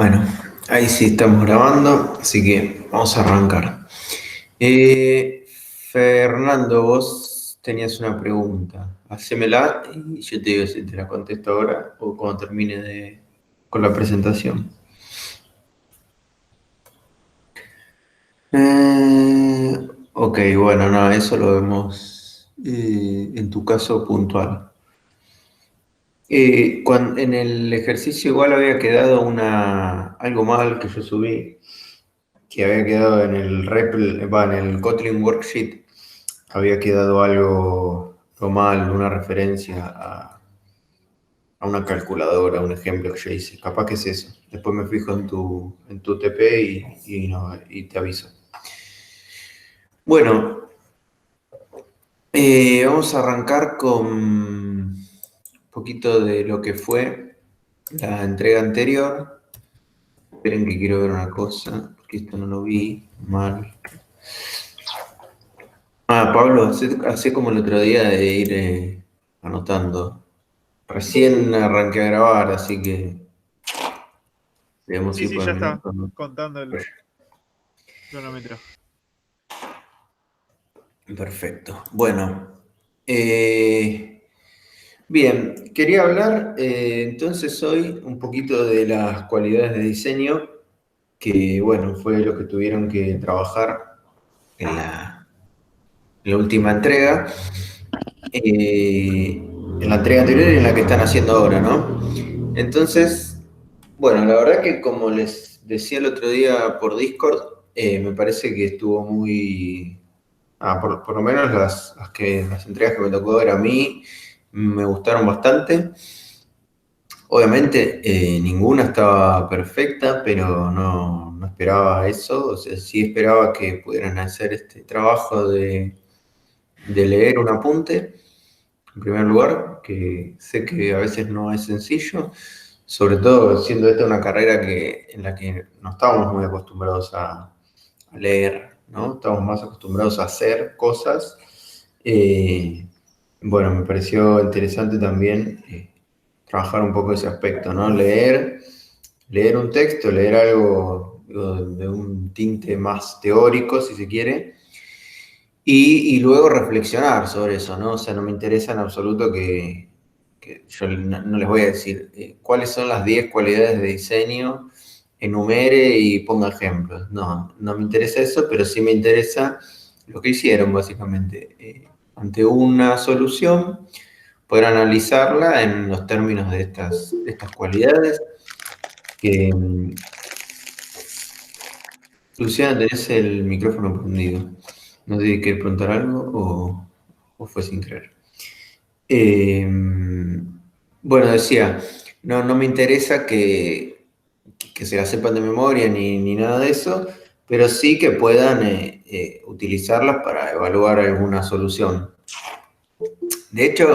Bueno, ahí sí estamos grabando, así que vamos a arrancar. Eh, Fernando, vos tenías una pregunta. Hacémela y yo te digo si te la contesto ahora o cuando termine con la presentación. Ok, bueno, no, eso lo vemos en tu caso puntual. En el ejercicio igual había quedado algo mal que yo subí, que había quedado en el en el Kotlin Worksheet, había quedado algo mal, una referencia a una calculadora, un ejemplo que yo hice. Capaz que es eso. Después me fijo en tu TP y te aviso. Bueno, vamos a arrancar con un poquito de lo que fue la entrega anterior. Esperen que quiero ver una cosa, porque esto no lo vi mal. Pablo, hacé como el otro día de ir anotando. Recién arranqué a grabar, así que veamos Sí, si sí, ya por está minuto. contando el cronómetro. Perfecto. Bueno, bien, quería hablar entonces hoy un poquito de las cualidades de diseño que, bueno, fue lo que tuvieron que trabajar en la última entrega, en la entrega anterior y en la que están haciendo ahora, ¿no? Entonces, bueno, la verdad que como les decía el otro día por Discord, me parece que estuvo muy... por lo menos las entregas que me tocó ver a mí me gustaron bastante. Obviamente ninguna estaba perfecta, pero no esperaba eso. O sea, sí esperaba que pudieran hacer este trabajo de leer un apunte, en primer lugar, que sé que a veces no es sencillo, sobre todo siendo esta una carrera en la que no estamos muy acostumbrados a leer, ¿no? Estamos más acostumbrados a hacer cosas. Eh, bueno, me pareció interesante también trabajar un poco ese aspecto, ¿no? Leer un texto, leer algo digo, de un tinte más teórico, si se quiere, y luego reflexionar sobre eso, ¿no? O sea, no me interesa en absoluto que yo no les voy a decir cuáles son las 10 cualidades de diseño, enumere y ponga ejemplos. No me interesa eso, pero sí me interesa lo que hicieron, básicamente. Ante una solución, poder analizarla en los términos de estas cualidades. Que, Luciana, tenés el micrófono prendido. No sé si querés preguntar algo o fue sin querer. Eh, bueno, decía, no me interesa que se la sepan de memoria ni nada de eso, pero sí que puedan utilizarlas para evaluar alguna solución. De hecho,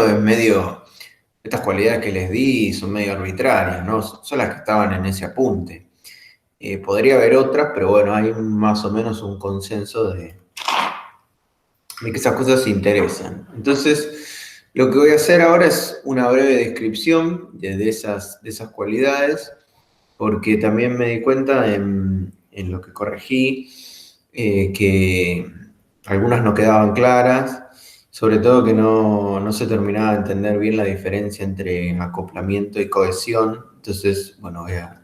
estas cualidades que les di son medio arbitrarias, ¿no? Son las que estaban en ese apunte. Podría haber otras, pero bueno, hay más o menos un consenso de que esas cosas se interesan. Entonces, lo que voy a hacer ahora es una breve descripción de esas cualidades, porque también me di cuenta en lo que corregí que algunas no quedaban claras, sobre todo que no se terminaba de entender bien la diferencia entre acoplamiento y cohesión. Entonces, bueno, voy a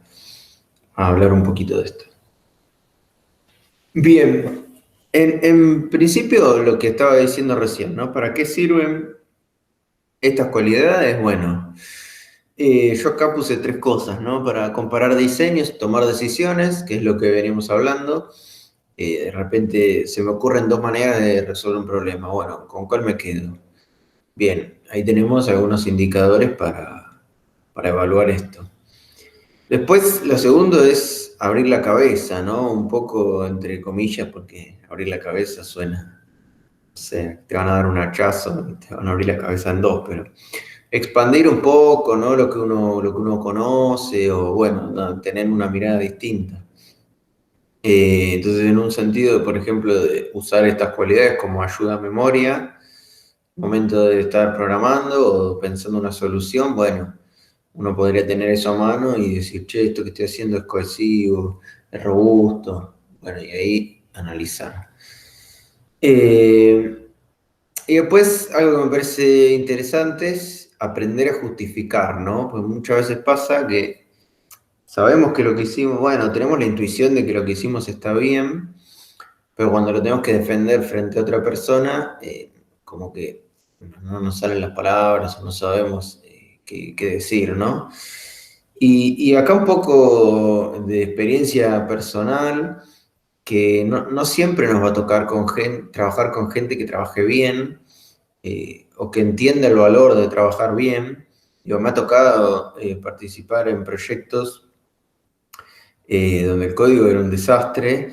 hablar un poquito de esto. Bien, en principio lo que estaba diciendo recién, ¿no? ¿Para qué sirven estas cualidades? Bueno, yo acá puse tres cosas, ¿no? Para comparar diseños, tomar decisiones, que es lo que veníamos hablando. De repente se me ocurren dos maneras de resolver un problema. Bueno, ¿con cuál me quedo? Bien, ahí tenemos algunos indicadores para evaluar esto. Después, lo segundo es abrir la cabeza, ¿no? Un poco entre comillas, porque abrir la cabeza suena, no sé, te van a dar un hachazo y te van a abrir la cabeza en dos, pero expandir un poco, ¿no? Lo que uno conoce o, bueno, no, tener una mirada distinta. Entonces, en un sentido, por ejemplo, de usar estas cualidades como ayuda a memoria, momento de estar programando o pensando una solución, bueno. uno podría tener eso a mano y decir, che, esto que estoy haciendo es cohesivo, es robusto, bueno, y ahí analizar. Y después algo que me parece interesante es aprender a justificar, ¿no? Porque muchas veces pasa que sabemos que lo que hicimos, bueno, tenemos la intuición de que lo que hicimos está bien, pero cuando lo tenemos que defender frente a otra persona, como que no nos salen las palabras o no sabemos qué decir, ¿no? Y acá un poco de experiencia personal, que no siempre nos va a tocar trabajar con gente que trabaje bien, o que entienda el valor de trabajar bien. Digo, me ha tocado participar en proyectos donde el código era un desastre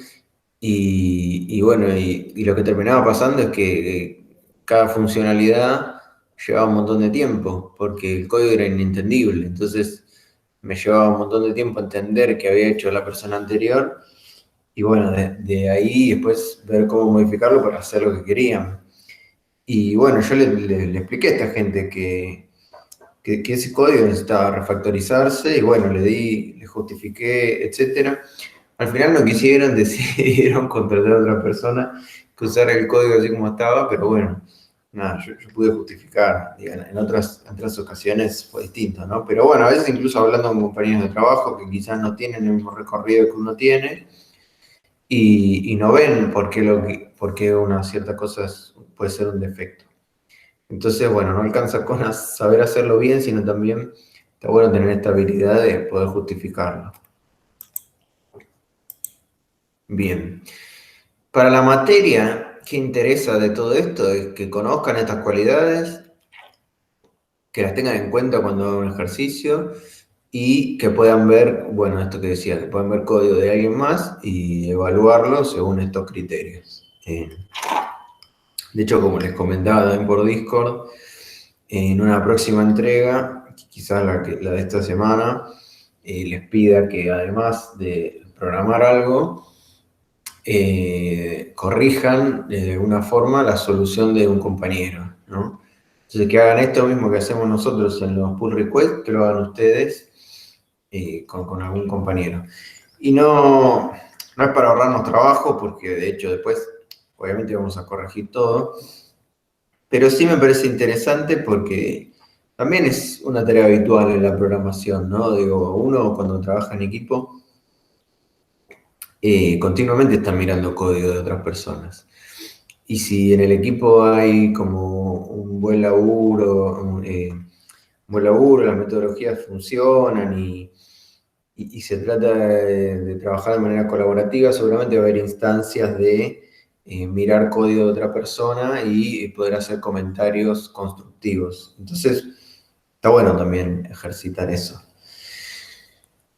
y bueno, y lo que terminaba pasando es que cada funcionalidad llevaba un montón de tiempo porque el código era inentendible. Entonces me llevaba un montón de tiempo entender qué había hecho la persona anterior y bueno, de ahí después ver cómo modificarlo para hacer lo que querían. Y bueno, yo le expliqué a esta gente que ese código necesitaba refactorizarse y bueno, le justifiqué, etcétera. Al final no quisieron, decidieron contratar a otra persona que usara el código así como estaba, pero bueno, nada, yo pude justificar. En otras ocasiones fue distinto, ¿no? Pero bueno, a veces incluso hablando con compañeros de trabajo que quizás no tienen el mismo recorrido que uno tiene y no ven por qué una cierta cosa puede ser un defecto. Entonces, bueno, no alcanza con saber hacerlo bien, sino también está bueno tener esta habilidad de poder justificarlo. Bien. Para la materia, ¿qué interesa de todo esto? Es que conozcan estas cualidades, que las tengan en cuenta cuando hagan un ejercicio y que puedan ver, bueno, esto que decía, que puedan ver código de alguien más y evaluarlo según estos criterios. De hecho, como les comentaba también por Discord, en una próxima entrega, quizás la de esta semana, les pida que además de programar algo, corrijan de alguna forma la solución de un compañero, ¿no? Entonces que hagan esto mismo que hacemos nosotros en los pull requests, que lo hagan ustedes con algún compañero. Y no es para ahorrarnos trabajo, porque de hecho después obviamente vamos a corregir todo, pero sí me parece interesante porque también es una tarea habitual en la programación, ¿no? Digo, uno cuando trabaja en equipo continuamente está mirando código de otras personas. Y si en el equipo hay como un buen laburo, las metodologías funcionan y se trata de trabajar de manera colaborativa, seguramente va a haber instancias de mirar código de otra persona y poder hacer comentarios constructivos. Entonces, está bueno también ejercitar eso.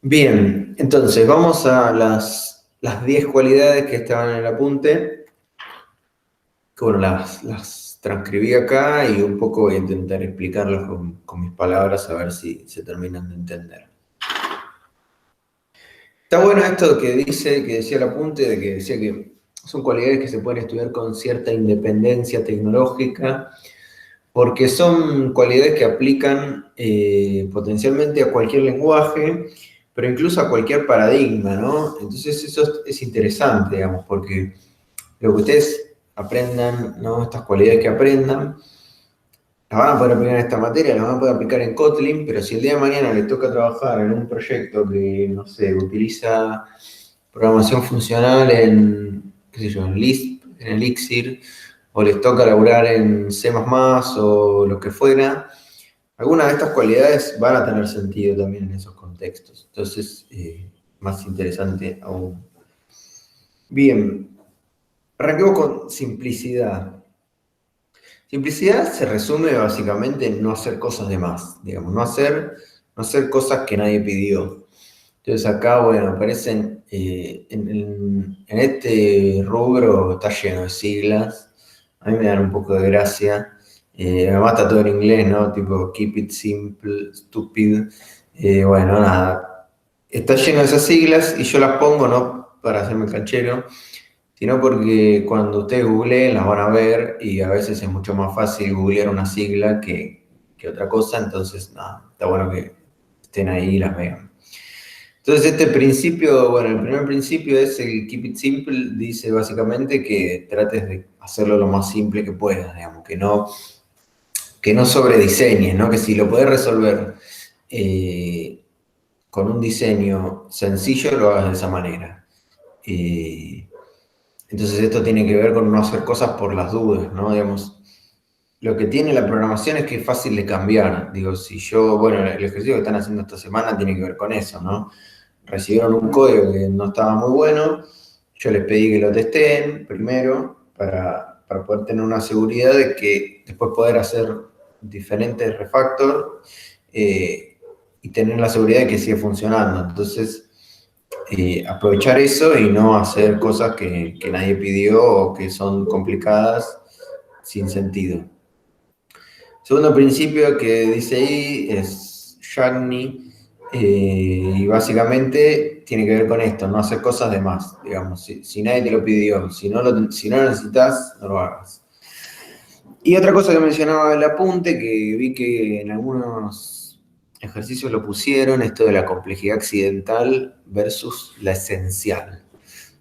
Bien, entonces vamos a las 10 cualidades que estaban en el apunte, que bueno, las transcribí acá y un poco voy a intentar explicarlas con mis palabras a ver si se terminan de entender. Está bueno esto que decía el apunte, de que decía que son cualidades que se pueden estudiar con cierta independencia tecnológica, porque son cualidades que aplican potencialmente a cualquier lenguaje, pero incluso a cualquier paradigma, ¿no? Entonces eso es interesante, digamos, porque lo que ustedes aprendan, ¿no? Estas cualidades que aprendan, las van a poder aplicar en esta materia, las van a poder aplicar en Kotlin, pero si el día de mañana les toca trabajar en un proyecto que, no sé, utiliza programación funcional en, qué sé yo, en Lisp, en Elixir, o les toca laburar en C++ o lo que fuera, algunas de estas cualidades van a tener sentido también en esos contextos. Entonces, más interesante aún. Bien, arranquemos con simplicidad. Simplicidad se resume básicamente en no hacer cosas de más, digamos, no hacer cosas que nadie pidió. Entonces acá, bueno, aparecen, en este rubro está lleno de siglas, a mí me dan un poco de gracia, además está todo en inglés, ¿no? Tipo, keep it simple, stupid, bueno, nada, está lleno de esas siglas y yo las pongo no para hacerme canchero, sino porque cuando ustedes googleen las van a ver y a veces es mucho más fácil googlear una sigla que otra cosa, entonces nada, está bueno estén ahí y las vean. Entonces este principio, bueno, el primer principio es el keep it simple, dice básicamente que trates de hacerlo lo más simple que puedas, digamos, que no sobrediseñes, ¿no? Que si lo podés resolver con un diseño sencillo, lo hagas de esa manera. Entonces esto tiene que ver con no hacer cosas por las dudas, ¿no? Digamos, lo que tiene la programación es que es fácil de cambiar. Digo, si yo, bueno, el ejercicio que están haciendo esta semana tiene que ver con eso, ¿no? Recibieron un código que no estaba muy bueno, yo les pedí que lo testeen primero para poder tener una seguridad de que después poder hacer diferentes refactor y tener la seguridad de que sigue funcionando. Entonces, aprovechar eso y no hacer cosas que nadie pidió o que son complicadas sin sentido. Segundo principio que dice ahí es Shagni, y básicamente tiene que ver con esto, no hacer cosas de más, digamos, si nadie te lo pidió, si no lo necesitas, no lo hagas. Y otra cosa que mencionaba el apunte, que vi que en algunos ejercicios lo pusieron, esto de la complejidad accidental versus la esencial,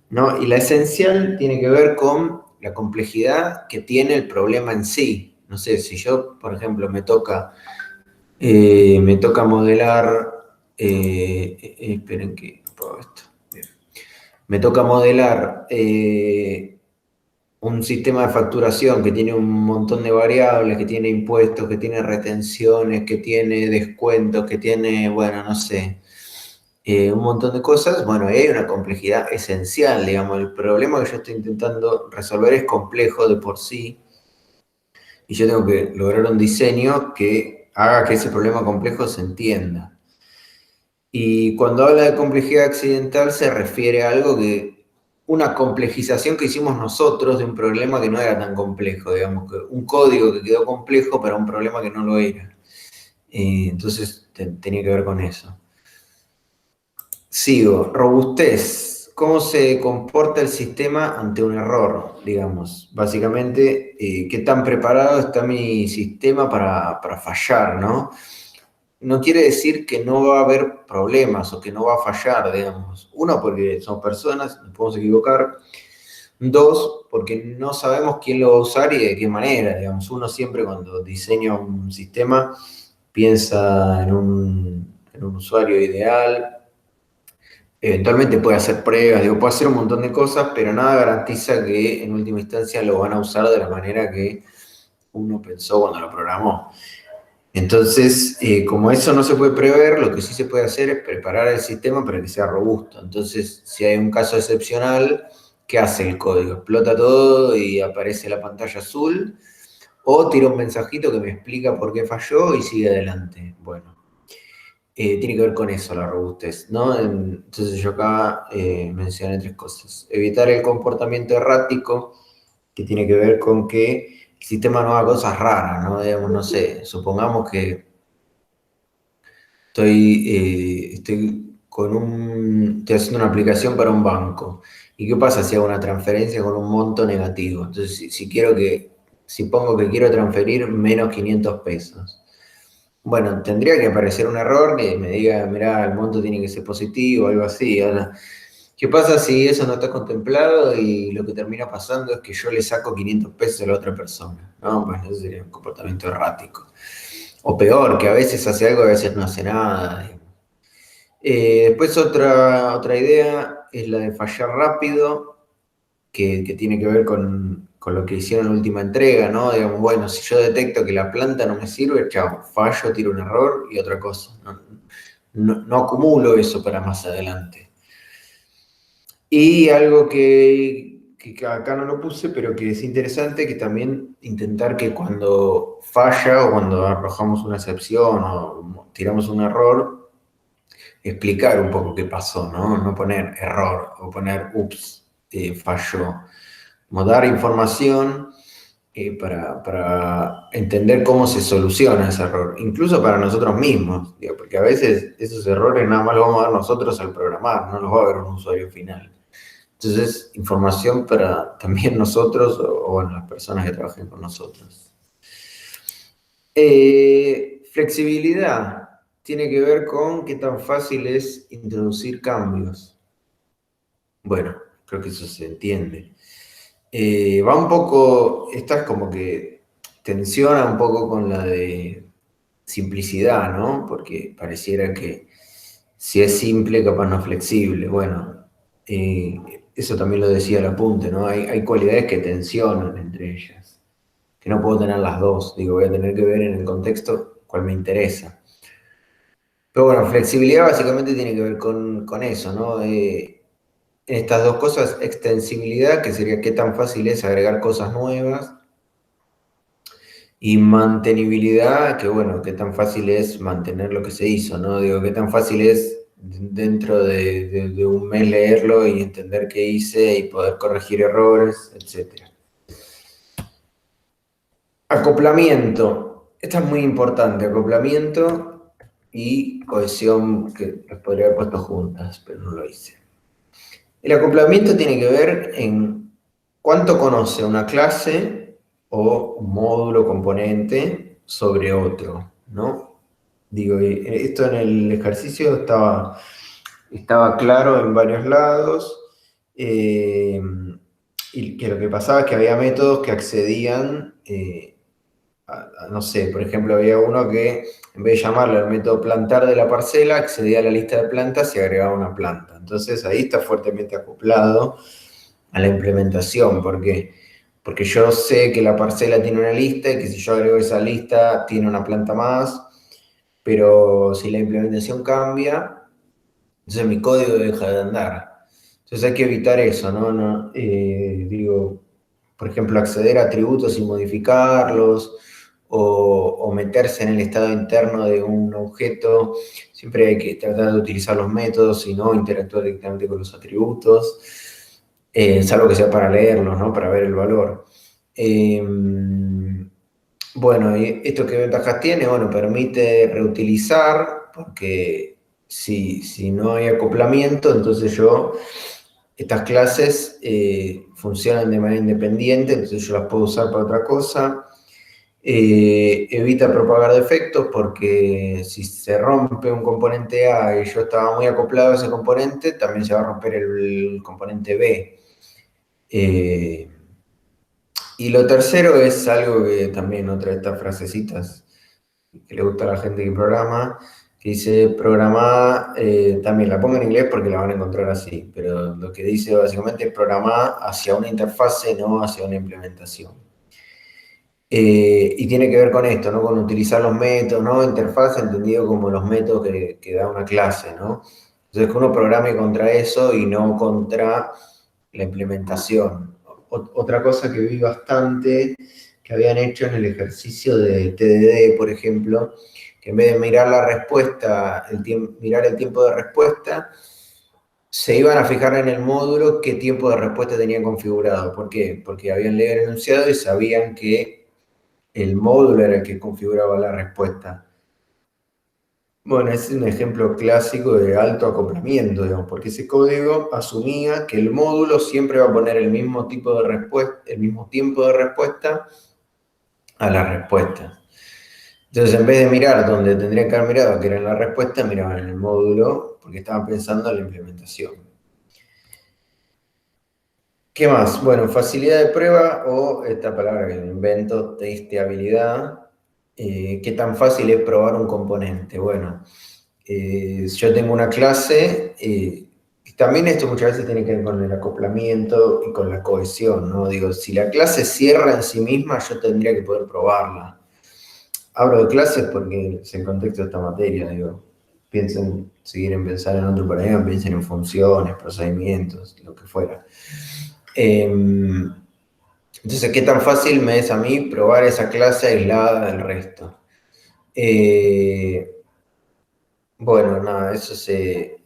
¿no? Y la esencial tiene que ver con la complejidad que tiene el problema en sí. No sé, si yo, por ejemplo, me toca modelar, esperen que apago esto. Bien. Me toca modelar un sistema de facturación que tiene un montón de variables, que tiene impuestos, que tiene retenciones, que tiene descuentos, que tiene, bueno, no sé, un montón de cosas. Bueno, ahí hay una complejidad esencial, digamos. El problema que yo estoy intentando resolver es complejo de por sí y yo tengo que lograr un diseño que haga que ese problema complejo se entienda. Y cuando habla de complejidad accidental se refiere a algo que, una complejización que hicimos nosotros de un problema que no era tan complejo, digamos, que un código que quedó complejo para un problema que no lo era. Entonces tenía que ver con eso. Sigo, robustez. ¿Cómo se comporta el sistema ante un error, digamos? Básicamente, ¿qué tan preparado está mi sistema para fallar, ¿no? No quiere decir que no va a haber problemas o que no va a fallar, digamos. Uno, porque somos personas, nos podemos equivocar. Dos, porque no sabemos quién lo va a usar y de qué manera, digamos. Uno siempre cuando diseña un sistema piensa en un usuario ideal. Eventualmente puede hacer pruebas, digo, puede hacer un montón de cosas, pero nada garantiza que en última instancia lo van a usar de la manera que uno pensó cuando lo programó. Entonces, como eso no se puede prever, lo que sí se puede hacer es preparar el sistema para que sea robusto. Entonces, si hay un caso excepcional, ¿qué hace el código? ¿Explota todo y aparece la pantalla azul? ¿O tira un mensajito que me explica por qué falló y sigue adelante? Bueno, tiene que ver con eso la robustez, ¿no? Entonces yo acá mencioné tres cosas. Evitar el comportamiento errático, que tiene que ver con que el sistema no haga cosas raras, ¿no? Digamos, no sé, supongamos que estoy haciendo una aplicación para un banco. ¿Y qué pasa si hago una transferencia con un monto negativo? Entonces, si pongo que quiero transferir menos 500 pesos. Bueno, tendría que aparecer un error que me diga, mirá, el monto tiene que ser positivo o algo así. Ahora, ¿qué pasa si eso no está contemplado y lo que termina pasando es que yo le saco 500 pesos a la otra persona? No, pues eso sería un comportamiento errático. O peor, que a veces hace algo y a veces no hace nada. Después otra idea es la de fallar rápido, que tiene que ver con lo que hicieron en la última entrega, ¿no? Digamos, bueno, si yo detecto que la planta no me sirve, chao, fallo, tiro un error y otra cosa. No acumulo eso para más adelante. Y algo que acá no lo puse, pero que es interesante, que también intentar que cuando falla o cuando arrojamos una excepción o tiramos un error, explicar un poco qué pasó, ¿no? No poner error o poner ups, falló. Como dar información para entender cómo se soluciona ese error, incluso para nosotros mismos, digo, porque a veces esos errores nada más los vamos a ver nosotros al programar, no los va a ver un usuario final. Entonces, información para también nosotros o bueno, las personas que trabajen con nosotros. Flexibilidad tiene que ver con qué tan fácil es introducir cambios. Bueno, creo que eso se entiende. Va un poco, esta es como que tensiona un poco con la de simplicidad, ¿no? Porque pareciera que si es simple, capaz no es flexible. Bueno, eso también lo decía el apunte, ¿no? Hay cualidades que tensionan entre ellas, que no puedo tener las dos. Digo, voy a tener que ver en el contexto cuál me interesa. Pero bueno, flexibilidad básicamente tiene que ver con eso, ¿no? Estas dos cosas, extensibilidad, que sería qué tan fácil es agregar cosas nuevas, y mantenibilidad, que bueno, qué tan fácil es mantener lo que se hizo, ¿no? Digo, qué tan fácil es dentro de un mes leerlo y entender qué hice y poder corregir errores, etc. Acoplamiento. Esta es muy importante, acoplamiento y cohesión, que las podría haber puesto juntas, pero no lo hice. El acoplamiento tiene que ver en cuánto conoce una clase o un módulo componente sobre otro, ¿no? Digo, esto en el ejercicio estaba claro en varios lados, y que lo que pasaba es que había métodos que accedían, no sé, por ejemplo, había uno que en vez de llamarle al método plantar de la parcela, accedía a la lista de plantas y agregaba una planta. Entonces ahí está fuertemente acoplado a la implementación. ¿Por qué? Porque yo sé que la parcela tiene una lista y que si yo agrego esa lista tiene una planta más, pero si la implementación cambia, entonces mi código deja de andar. Entonces hay que evitar eso, ¿no? Digo, por ejemplo, acceder a atributos y modificarlos, o meterse en el estado interno de un objeto. Siempre hay que tratar de utilizar los métodos y no interactuar directamente con los atributos, salvo que sea para leerlos, ¿no? Para ver el valor. Bueno, ¿y esto qué ventajas tiene? Bueno, permite reutilizar, porque si no hay acoplamiento, entonces estas clases funcionan de manera independiente, entonces yo las puedo usar para otra cosa. Evita propagar defectos, porque si se rompe un componente A y yo estaba muy acoplado a ese componente, también se va a romper el componente B. Y lo tercero es algo que también, otra de estas frasecitas que le gusta a la gente que programa, que dice programar, también la pongo en inglés porque la van a encontrar así, pero lo que dice básicamente es programar hacia una interfase, no hacia una implementación. Y tiene que ver con esto, ¿no? Con utilizar los métodos, ¿no? Interfaz entendido como los métodos que da una clase, ¿no? Entonces que uno programe contra eso y no contra la implementación. Otra cosa que vi bastante que habían hecho en el ejercicio de TDD, por ejemplo, que en vez de mirar la respuesta, mirar el tiempo de respuesta, se iban a fijar en el módulo qué tiempo de respuesta tenía configurado. ¿Por qué? Porque habían leído el enunciado y sabían que el módulo era el que configuraba la respuesta. Bueno, es un ejemplo clásico de alto acoplamiento, digamos, porque ese código asumía que el módulo siempre va a poner el mismo tipo de respuesta, el mismo tiempo de respuesta a la respuesta. Entonces, en vez de mirar donde tendría que haber mirado, que era en la respuesta, miraban en el módulo, porque estaban pensando en la implementación. ¿Qué más? Bueno, facilidad de prueba, o esta palabra que me invento, testeabilidad. ¿Qué tan fácil es probar un componente? Bueno, yo tengo una clase, y también esto muchas veces tiene que ver con el acoplamiento y con la cohesión, ¿no? Digo, si la clase cierra en sí misma, yo tendría que poder probarla. Hablo de clases porque es el contexto de esta materia, digo, piensen, si quieren pensar en otro paradigma, piensen en funciones, procedimientos, lo que fuera. Entonces, ¿qué tan fácil me es a mí probar esa clase aislada del resto? Bueno, nada, eso se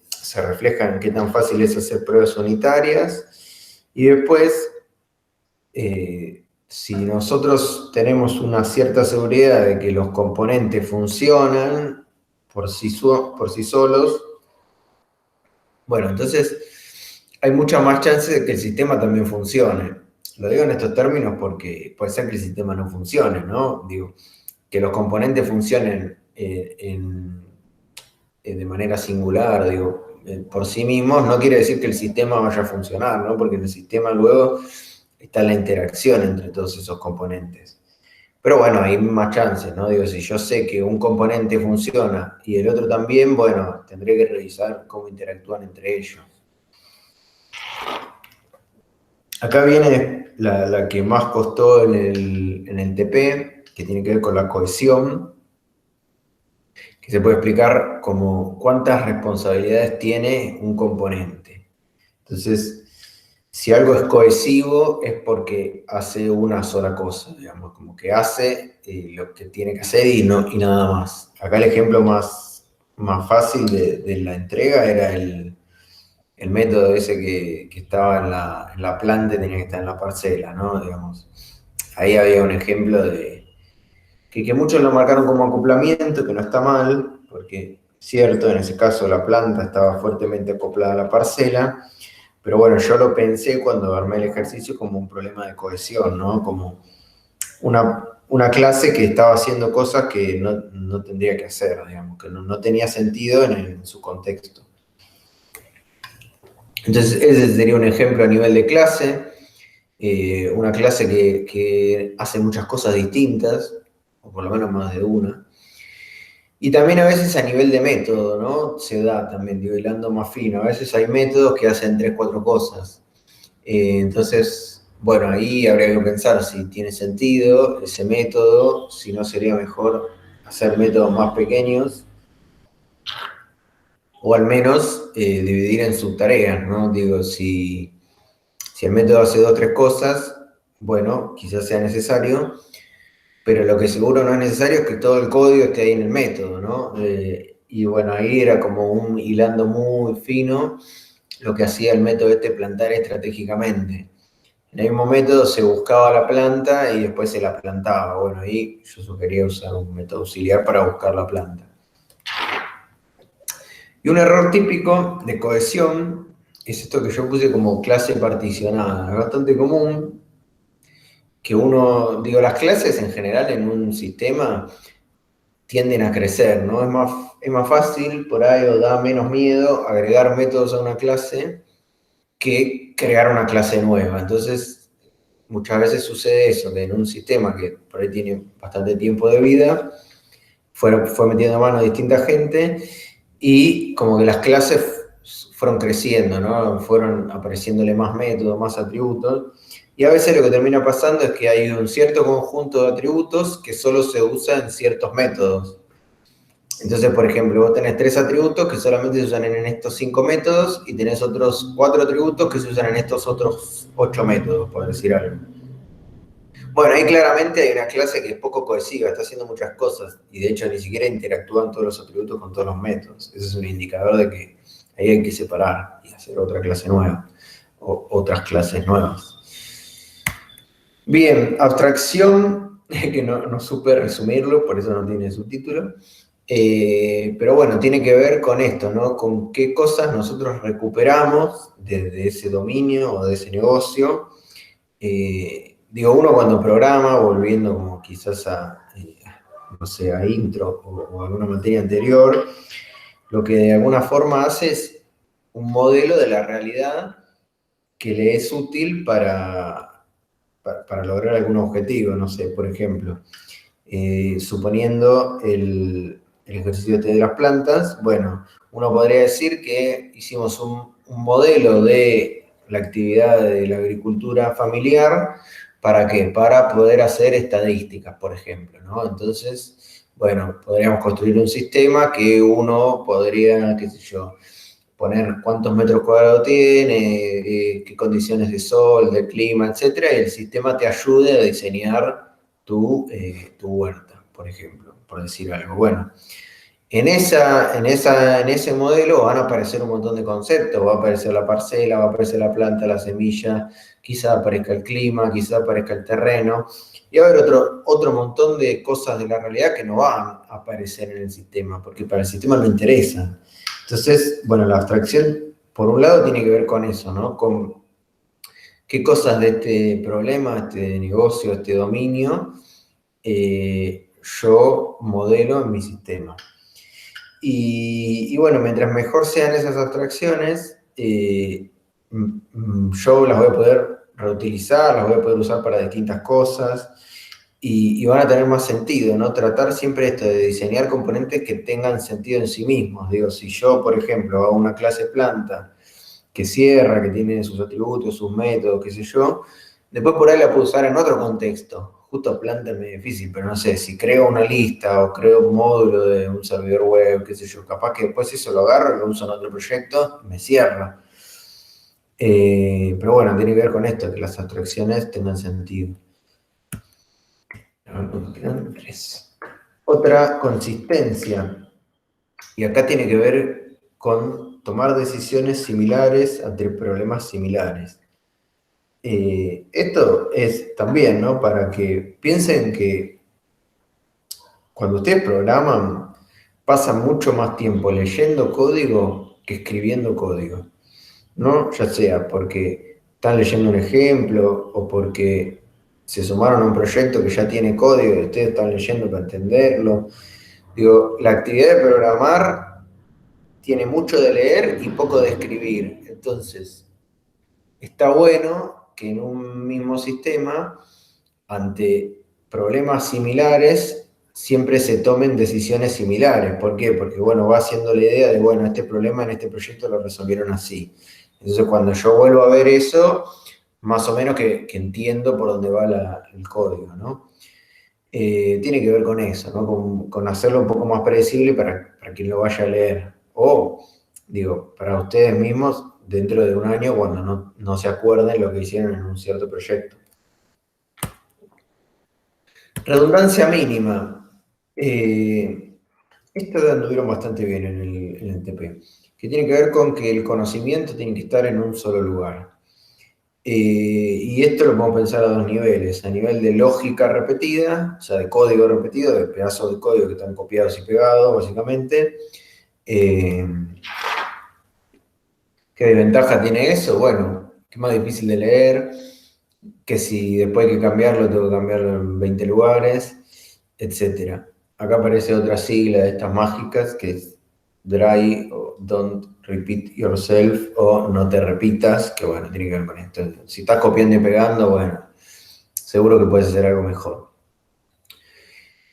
refleja en qué tan fácil es hacer pruebas unitarias. Y después, si nosotros tenemos una cierta seguridad de que los componentes funcionan por sí solos, bueno, entonces hay mucha más chance de que el sistema también funcione. Lo digo en estos términos porque puede ser que el sistema no funcione, ¿no? Digo, que los componentes funcionen de manera singular, digo, por sí mismos, no quiere decir que el sistema vaya a funcionar, ¿no? Porque en el sistema luego está la interacción entre todos esos componentes. Pero bueno, hay más chances, ¿no? Digo, si yo sé que un componente funciona y el otro también, bueno, tendré que revisar cómo interactúan entre ellos. Acá viene la que más costó en el TP, que tiene que ver con la cohesión, que se puede explicar como cuántas responsabilidades tiene un componente. Entonces, si algo es cohesivo es porque hace una sola cosa, digamos, como que hace lo que tiene que hacer y nada más. Acá el ejemplo más fácil de la entrega era el método ese que estaba en la planta y tenía que estar en la parcela, ¿no? Digamos, ahí había un ejemplo de que muchos lo marcaron como acoplamiento, que no está mal, porque cierto, en ese caso la planta estaba fuertemente acoplada a la parcela, pero bueno, yo lo pensé cuando armé el ejercicio como un problema de cohesión, ¿no? Como una clase que estaba haciendo cosas que no tendría que hacer, digamos, que no tenía sentido en su contexto. Entonces, ese sería un ejemplo a nivel de clase, una clase que hace muchas cosas distintas, o por lo menos más de una. Y también a veces a nivel de método, ¿no? Se da también, digo, hilando más fino. A veces hay métodos que hacen 3, 4 cosas. Entonces, bueno, ahí habría que pensar si tiene sentido ese método, si no sería mejor hacer métodos más pequeños, o al menos dividir en subtareas, ¿no? Digo, si el método hace 2 o 3 cosas, bueno, quizás sea necesario, pero lo que seguro no es necesario es que todo el código esté ahí en el método, ¿no? Y bueno, ahí era como un hilando muy fino lo que hacía el método plantar estratégicamente. En el mismo método se buscaba la planta y después se la plantaba. Bueno, ahí yo sugería usar un método auxiliar para buscar la planta. Y un error típico de cohesión es esto que yo puse como clase particionada. Es bastante común que uno, digo, las clases en general en un sistema tienden a crecer, ¿no? Es más fácil por ahí o da menos miedo agregar métodos a una clase que crear una clase nueva. Entonces, muchas veces sucede eso, que en un sistema que por ahí tiene bastante tiempo de vida, fue metiendo mano a distinta gente y como que las clases fueron creciendo, ¿no? Fueron apareciéndole más métodos, más atributos. Y a veces lo que termina pasando es que hay un cierto conjunto de atributos que solo se usa en ciertos métodos. Entonces, por ejemplo, vos tenés 3 atributos que solamente se usan en estos 5 métodos y tenés otros 4 atributos que se usan en estos otros 8 métodos, por decir algo. Bueno, ahí claramente hay una clase que es poco cohesiva, está haciendo muchas cosas y de hecho ni siquiera interactúan todos los atributos con todos los métodos. Ese es un indicador de que ahí hay que separar y hacer otra clase nueva o otras clases nuevas. Bien, abstracción, que no supe resumirlo, por eso no tiene subtítulo. Pero bueno, tiene que ver con esto, ¿no? Con qué cosas nosotros recuperamos de ese dominio o de ese negocio. Digo, uno cuando programa, volviendo como quizás no sé, a intro o alguna materia anterior, lo que de alguna forma hace es un modelo de la realidad que le es útil para lograr algún objetivo, no sé, por ejemplo, suponiendo el ejercicio de las plantas, bueno, uno podría decir que hicimos un modelo de la actividad de la agricultura familiar. ¿Para qué? Para poder hacer estadísticas, por ejemplo, ¿no? Entonces, bueno, podríamos construir un sistema que uno podría, qué sé yo, poner cuántos metros cuadrados tiene, qué condiciones de sol, de clima, etcétera, y el sistema te ayude a diseñar tu huerta, por ejemplo, por decir algo. Bueno, en ese modelo van a aparecer un montón de conceptos, va a aparecer la parcela, va a aparecer la planta, la semilla, quizá aparezca el clima, quizá aparezca el terreno, y va a haber otro montón de cosas de la realidad que no van a aparecer en el sistema, porque para el sistema no interesa. Entonces, bueno, la abstracción, por un lado, tiene que ver con eso, ¿no? Con qué cosas de este problema, este negocio, este dominio, yo modelo en mi sistema. Y bueno, mientras mejor sean esas abstracciones, yo las voy a poder reutilizar, las voy a poder usar para distintas cosas y van a tener más sentido, ¿no? Tratar siempre esto de diseñar componentes que tengan sentido en sí mismos. Digo, si yo, por ejemplo, hago una clase planta que cierra, que tiene sus atributos, sus métodos, qué sé yo, después por ahí la puedo usar en otro contexto. Justo planta es medio difícil, pero no sé, si creo una lista o creo un módulo de un servidor web, qué sé yo, capaz que después eso lo agarro, lo uso en otro proyecto y me cierra. Pero bueno, tiene que ver con esto, que las abstracciones tengan sentido. Quedan tres. Otra, consistencia. Y acá tiene que ver con tomar decisiones similares ante problemas similares. Esto es también, ¿no? Para que piensen que cuando ustedes programan, pasan mucho más tiempo leyendo código que escribiendo código, ¿no? Ya sea porque están leyendo un ejemplo o porque se sumaron a un proyecto que ya tiene código y ustedes están leyendo para entenderlo. Digo, la actividad de programar tiene mucho de leer y poco de escribir. Entonces, está bueno que en un mismo sistema, ante problemas similares, siempre se tomen decisiones similares. ¿Por qué? Porque, bueno, va haciendo la idea de, bueno, este problema en este proyecto lo resolvieron así. Entonces, cuando yo vuelvo a ver eso, más o menos que entiendo por dónde va el código, ¿no? Tiene que ver con eso, ¿no? Con hacerlo un poco más predecible para quien lo vaya a leer. O, digo, para ustedes mismos, dentro de un año, cuando no se acuerden lo que hicieron en un cierto proyecto. Redundancia mínima. Esto anduvieron bastante bien en el TP, que tiene que ver con que el conocimiento tiene que estar en un solo lugar. Y esto lo podemos pensar a dos niveles, a nivel de lógica repetida, o sea, de código repetido, de pedazos de código que están copiados y pegados, básicamente. ¿Qué desventaja tiene eso? Bueno, que es más difícil de leer, que si después hay que cambiarlo, tengo que cambiarlo en 20 lugares, etc. Acá aparece otra sigla de estas mágicas, que es dry, o don't repeat yourself, o no te repitas, que bueno, tiene que ver con esto. Si estás copiando y pegando, bueno, seguro que puedes hacer algo mejor.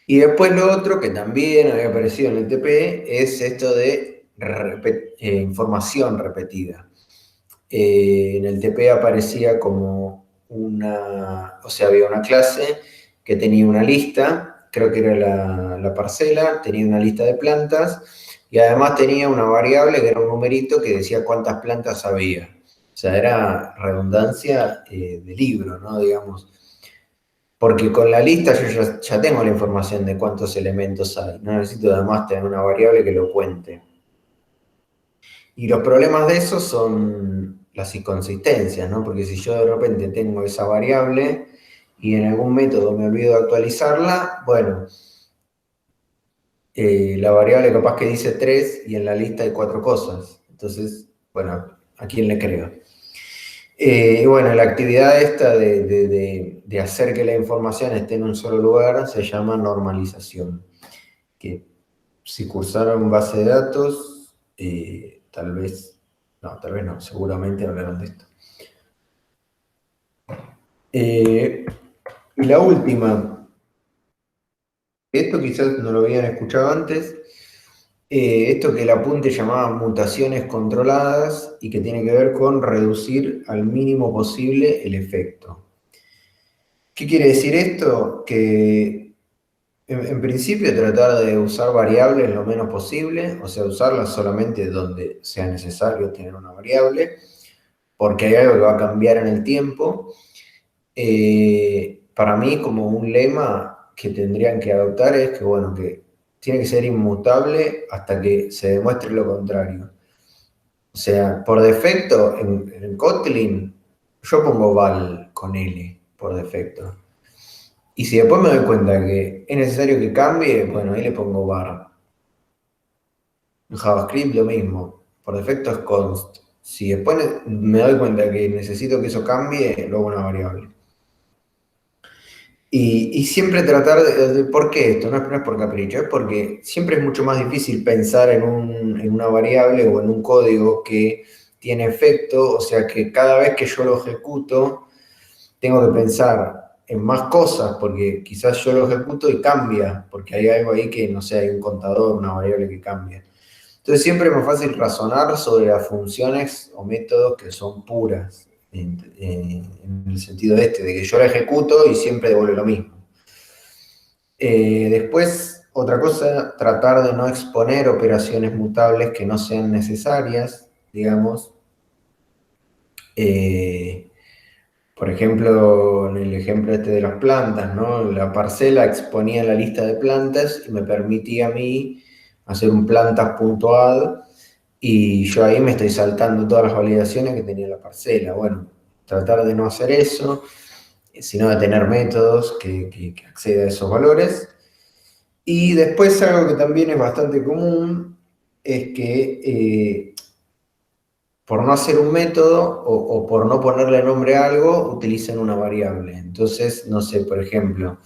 Y después lo otro, que también había aparecido en el TP, es esto de información repetida. En el TP aparecía como o sea, había una clase que tenía una lista, creo que era la parcela, tenía una lista de plantas y además tenía una variable que era un numerito que decía cuántas plantas había. O sea, era redundancia de libro, ¿no? Digamos. Porque con la lista yo ya tengo la información de cuántos elementos hay. No necesito además tener una variable que lo cuente. Y los problemas de eso son las inconsistencias, ¿no? Porque si yo de repente tengo esa variable y en algún método me olvido de actualizarla, bueno, la variable capaz que dice 3 y en la lista hay 4 cosas. Entonces, bueno, ¿a quién le creo? Y bueno, la actividad esta de hacer que la información esté en un solo lugar se llama normalización. Que si cursaron base de datos, tal vez no, seguramente hablaron de esto. Y la última, esto quizás no lo habían escuchado antes, esto que el apunte llamaba mutaciones controladas y que tiene que ver con reducir al mínimo posible el efecto. ¿Qué quiere decir esto? Que en principio tratar de usar variables lo menos posible, o sea, usarlas solamente donde sea necesario tener una variable, porque hay algo que va a cambiar en el tiempo. Para mí, como un lema que tendrían que adoptar es que, bueno, que tiene que ser inmutable hasta que se demuestre lo contrario. O sea, por defecto, en Kotlin, yo pongo val con L por defecto. Y si después me doy cuenta que es necesario que cambie, bueno, ahí le pongo var. En JavaScript lo mismo, por defecto es const. Si después me doy cuenta que necesito que eso cambie, luego una variable. Y siempre tratar ¿por qué esto? No es por capricho, es porque siempre es mucho más difícil pensar en una variable o en un código que tiene efecto, o sea que cada vez que yo lo ejecuto, tengo que pensar en más cosas, porque quizás yo lo ejecuto y cambia, porque hay algo ahí que, no sé, hay un contador, una variable que cambia. Entonces siempre es más fácil razonar sobre las funciones o métodos que son puras, en el sentido este, de que yo la ejecuto y siempre devuelve lo mismo. Después, otra cosa, tratar de no exponer operaciones mutables que no sean necesarias, digamos. Eh, por ejemplo, en el ejemplo este de las plantas, ¿no? La parcela exponía la lista de plantas y me permitía a mí hacer un plantas.add y yo ahí me estoy saltando todas las validaciones que tenía la parcela. Bueno, tratar de no hacer eso, sino de tener métodos que accedan a esos valores. Y después algo que también es bastante común es que por no hacer un método o por no ponerle nombre a algo, utilizan una variable. Entonces, no sé, por ejemplo,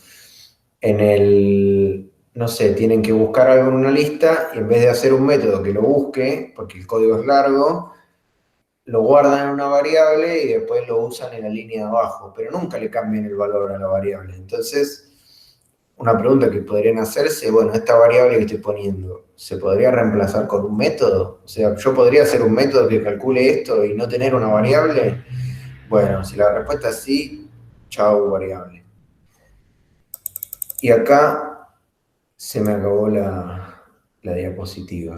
no sé, tienen que buscar algo en una lista y en vez de hacer un método que lo busque, porque el código es largo, lo guardan en una variable y después lo usan en la línea de abajo, pero nunca le cambian el valor a la variable. Entonces, una pregunta que podrían hacerse, bueno, esta variable que estoy poniendo, ¿se podría reemplazar con un método? O sea, ¿yo podría hacer un método que calcule esto y no tener una variable? Bueno, si la respuesta es sí, chao variable. Y acá se me acabó la diapositiva.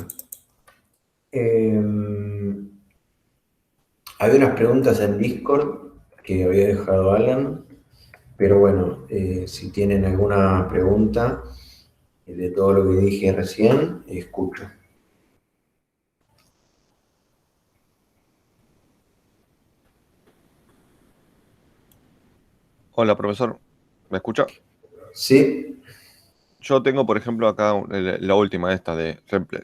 Hay unas preguntas en Discord que había dejado Alan, pero bueno, si tienen alguna pregunta de todo lo que dije recién, escucho. Hola, profesor. ¿Me escucha? Sí, Yo tengo, por ejemplo, acá la última esta de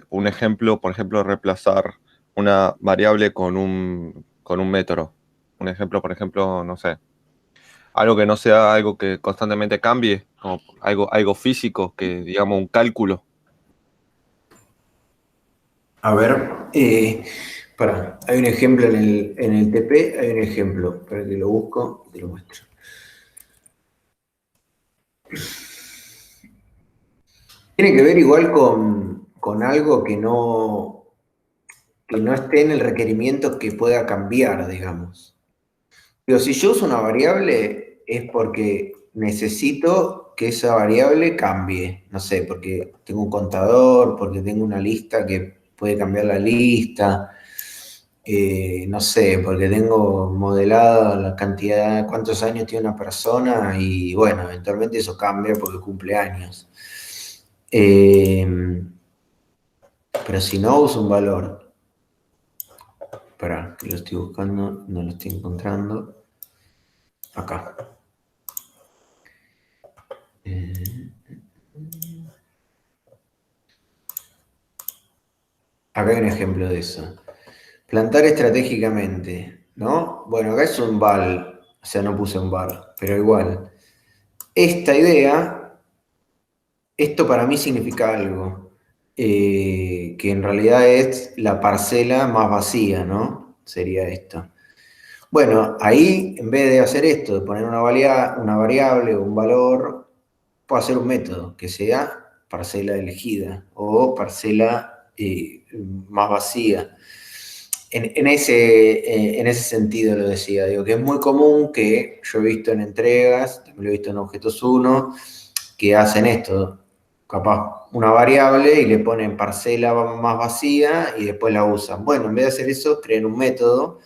un ejemplo, por ejemplo, reemplazar una variable con un método. Un ejemplo, por ejemplo, no sé, algo que no sea algo que constantemente cambie, como algo físico, que digamos un cálculo. a ver, hay un ejemplo en el TP, hay un ejemplo, para que lo busco y te lo muestro. Tiene que ver igual con algo que no esté en el requerimiento que pueda cambiar, digamos. Pero si yo uso una variable es porque necesito que esa variable cambie. No sé, porque tengo un contador, porque tengo una lista que puede cambiar la lista. No sé, porque tengo modelada la cantidad, cuántos años tiene una persona y bueno, eventualmente eso cambia porque cumple años. Eh, pero si no uso un valor, para que lo estoy buscando, no lo estoy encontrando. Acá. Acá hay un ejemplo de eso. Plantar estratégicamente, ¿no? Bueno, acá es un val, o sea, no puse un var, pero igual. Esta idea, esto para mí significa algo, que en realidad es la parcela más vacía, ¿no? Sería esto. Bueno, ahí en vez de hacer esto, de poner una variable o un valor, puedo hacer un método que sea parcela elegida o parcela más vacía. En ese sentido lo decía, digo que es muy común que yo he visto en entregas, también lo he visto en objetos 1, que hacen esto, capaz una variable y le ponen parcela más vacía y después la usan. Bueno, en vez de hacer eso, creen un método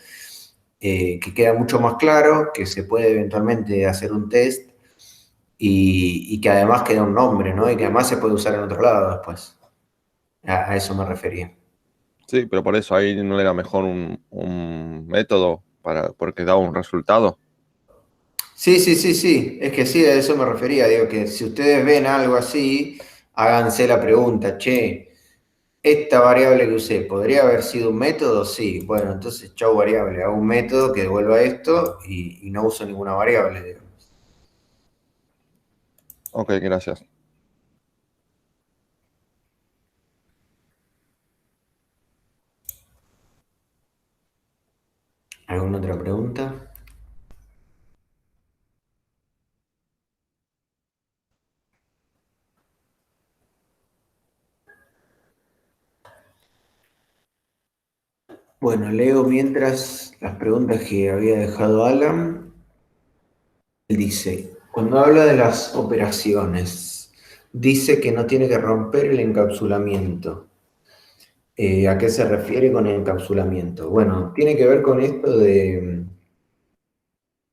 que queda mucho más claro, que se puede eventualmente hacer un test y que además queda un nombre, ¿no? Y que además se puede usar en otro lado después. A eso me refería. Sí, pero por eso ahí no era mejor un método porque daba un resultado. Sí, sí, sí, sí, es que sí, a eso me refería. Digo que si ustedes ven algo así, háganse la pregunta, che, esta variable que usé, ¿podría haber sido un método? Sí, bueno, entonces chau variable, hago un método que devuelva esto y no uso ninguna variable, digamos. Ok, gracias. ¿Alguna otra pregunta? Bueno, leo mientras las preguntas que había dejado Alan. Él dice, cuando habla de las operaciones, dice que no tiene que romper el encapsulamiento. ¿A qué se refiere con encapsulamiento? Bueno, tiene que ver con esto de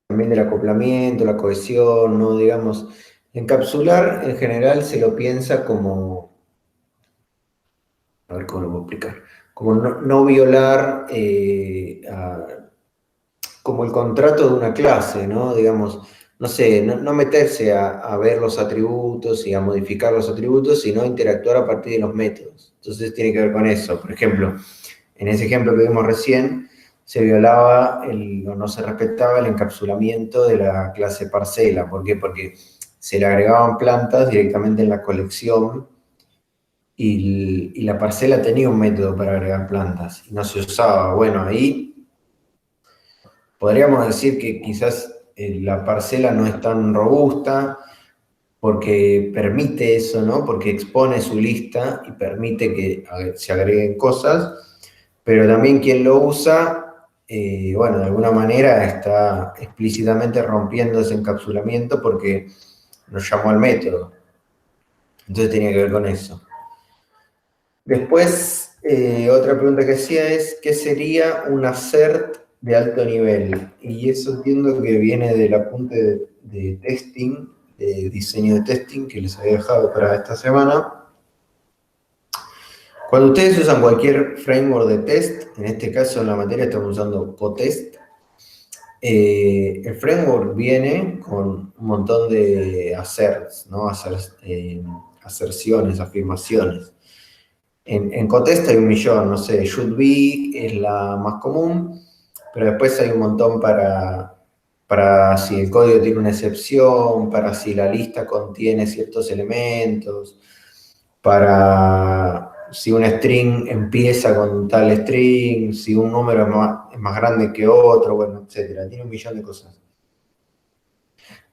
también del acoplamiento, la cohesión, ¿no? Digamos, encapsular en general se lo piensa como, a ver cómo lo puedo explicar, como no violar como el contrato de una clase, ¿no? Digamos, no sé, no meterse a ver los atributos y a modificar los atributos, sino interactuar a partir de los métodos. Entonces tiene que ver con eso. Por ejemplo, en ese ejemplo que vimos recién, se violaba o no se respetaba el encapsulamiento de la clase parcela. ¿Por qué? Porque se le agregaban plantas directamente en la colección y la parcela tenía un método para agregar plantas y no se usaba. Bueno, ahí podríamos decir que quizás la parcela no es tan robusta porque permite eso, ¿no? Porque expone su lista y permite que se agreguen cosas, pero también quien lo usa, bueno, de alguna manera está explícitamente rompiendo ese encapsulamiento porque nos llamó al método. Entonces tenía que ver con eso. Después, otra pregunta que hacía es, ¿qué sería un assert de alto nivel? Y eso entiendo que viene del apunte de testing, de diseño de testing que les había dejado para esta semana. Cuando ustedes usan cualquier framework de test, en este caso en la materia estamos usando Cotest, el framework viene con un montón de asserts, ¿no? Aserciones, afirmaciones. En Cotest hay un millón, no sé, should be es la más común, pero después hay un montón para si el código tiene una excepción, para si la lista contiene ciertos elementos, para si un string empieza con tal string, si un número es más grande que otro, bueno, etcétera. Tiene un millón de cosas.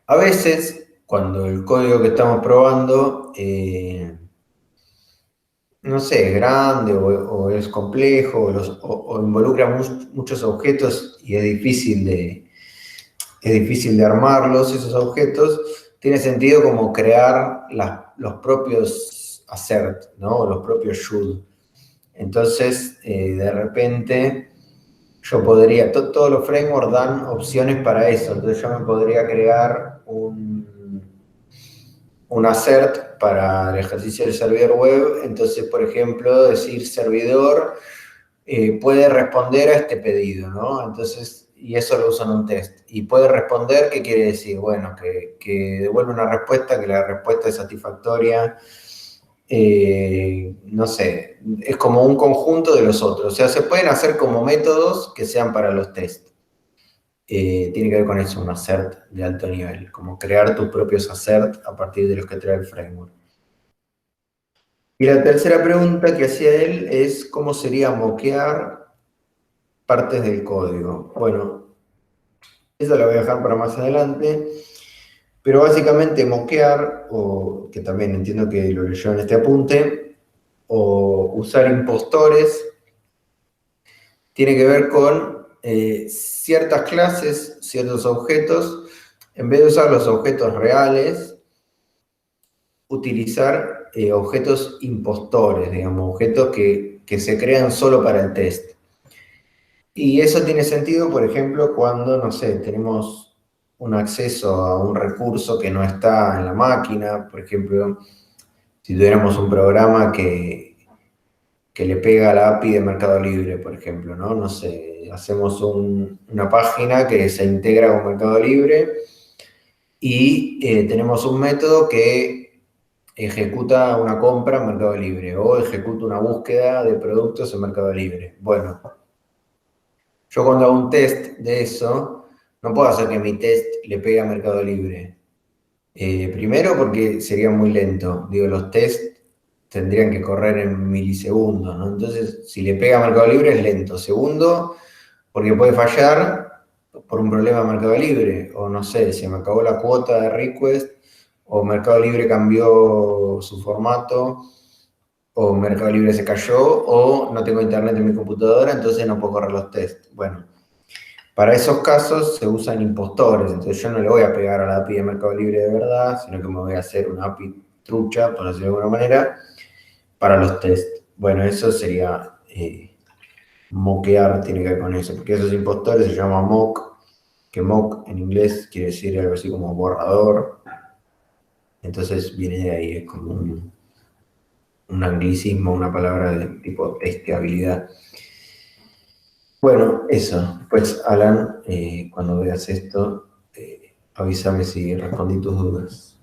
A veces, cuando el código que estamos probando no sé, es grande o es complejo o involucra muchos objetos y es difícil de armarlos, esos objetos, tiene sentido como crear los propios assert, ¿no? Los propios should. Entonces, de repente, yo podría, todos los frameworks dan opciones para eso, entonces yo me podría crear un assert para el ejercicio del servidor web. Entonces, por ejemplo, decir servidor puede responder a este pedido, ¿no? Entonces, y eso lo uso en un test. Y puede responder, ¿qué quiere decir? Bueno, que devuelve una respuesta, que la respuesta es satisfactoria. No sé, es como un conjunto de los otros. O sea, se pueden hacer como métodos que sean para los test. Tiene que ver con eso, un assert de alto nivel, como crear tus propios assert a partir de los que trae el framework. Y la tercera pregunta que hacía él es cómo sería moquear partes del código. Bueno, eso lo voy a dejar para más adelante, pero básicamente moquear, o que también entiendo que lo leyó en este apunte, o usar impostores, tiene que ver con ciertas clases, ciertos objetos, en vez de usar los objetos reales, utilizar objetos impostores, digamos, objetos que se crean solo para el test. Y eso tiene sentido, por ejemplo, cuando, no sé, tenemos un acceso a un recurso que no está en la máquina, por ejemplo, si tuviéramos un programa que le pega a la API de Mercado Libre, por ejemplo, ¿no? No sé, hacemos una página que se integra con Mercado Libre y tenemos un método que ejecuta una compra en Mercado Libre o ejecuta una búsqueda de productos en Mercado Libre. Bueno, yo cuando hago un test de eso, no puedo hacer que mi test le pegue a Mercado Libre. Primero porque sería muy lento. Digo, los test tendrían que correr en milisegundos, ¿no? Entonces, si le pega a Mercado Libre es lento. Segundo, porque puede fallar por un problema de Mercado Libre, o no sé, se me acabó la cuota de request, o Mercado Libre cambió su formato, o Mercado Libre se cayó, o no tengo internet en mi computadora, entonces no puedo correr los test. Bueno, para esos casos se usan impostores, entonces yo no le voy a pegar a la API de Mercado Libre de verdad, sino que me voy a hacer una API trucha, por decirlo de alguna manera, para los test. Bueno, eso sería moquear, tiene que ver con eso, porque esos impostores se llaman mock, que mock en inglés quiere decir algo así como borrador, entonces viene de ahí, es como un anglicismo, una palabra de tipo testeabilidad. Bueno, eso. Pues, Alan, cuando veas esto, avísame si respondí tus dudas.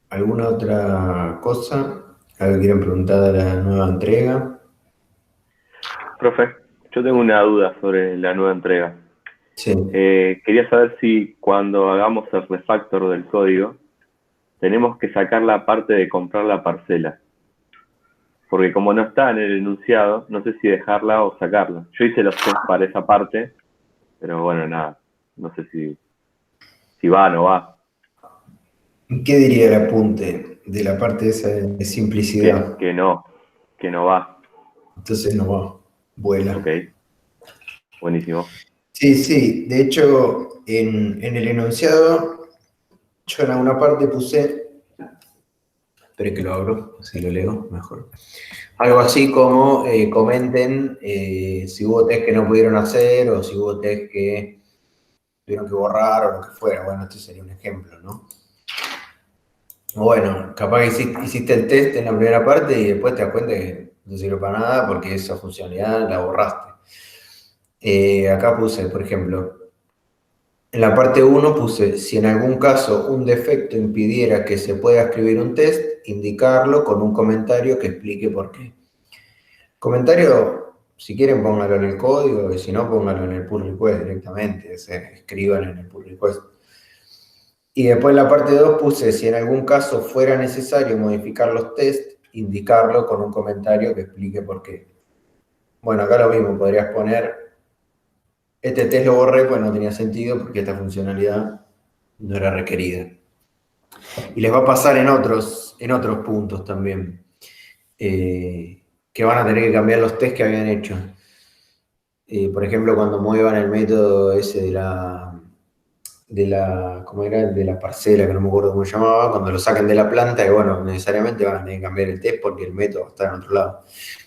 ¿Alguna otra cosa? ¿Algo que quieran preguntar de la nueva entrega? Profe, yo tengo una duda sobre la nueva entrega. Sí. Quería saber si cuando hagamos el refactor del código, tenemos que sacar la parte de comprar la parcela. Porque como no está en el enunciado, no sé si dejarla o sacarla. Yo hice los test para esa parte, pero bueno, nada. No sé si va o no va. ¿Qué diría el apunte de la parte esa de simplicidad? Que no va. Entonces no va, vuela. Ok, buenísimo. Sí, de hecho, en el enunciado, yo en alguna parte puse, espere que lo abro, así lo leo mejor. Algo así como comenten si hubo test que no pudieron hacer o si hubo test que tuvieron que borrar o lo que fuera. Bueno, este sería un ejemplo, ¿no? Bueno, capaz que hiciste el test en la primera parte y después te das cuenta que no sirve para nada porque esa funcionalidad la borraste. Acá puse, por ejemplo, en la parte 1 puse, si en algún caso un defecto impidiera que se pueda escribir un test, indicarlo con un comentario que explique por qué. Comentario, si quieren pónganlo en el código y si no, pónganlo en el pull request directamente, o sea, escriban en el pull request. Y después en la parte 2 puse, si en algún caso fuera necesario modificar los tests, indicarlo con un comentario que explique por qué. Bueno, acá lo mismo, podrías poner, este test lo borré pues no tenía sentido porque esta funcionalidad no era requerida. Y les va a pasar en otros puntos también, que van a tener que cambiar los tests que habían hecho. Por ejemplo, cuando muevan el método ese ¿cómo era? De la parcela, que no me acuerdo cómo se llamaba, cuando lo saquen de la planta, y bueno, necesariamente van a tener que cambiar el test porque el método está en otro lado.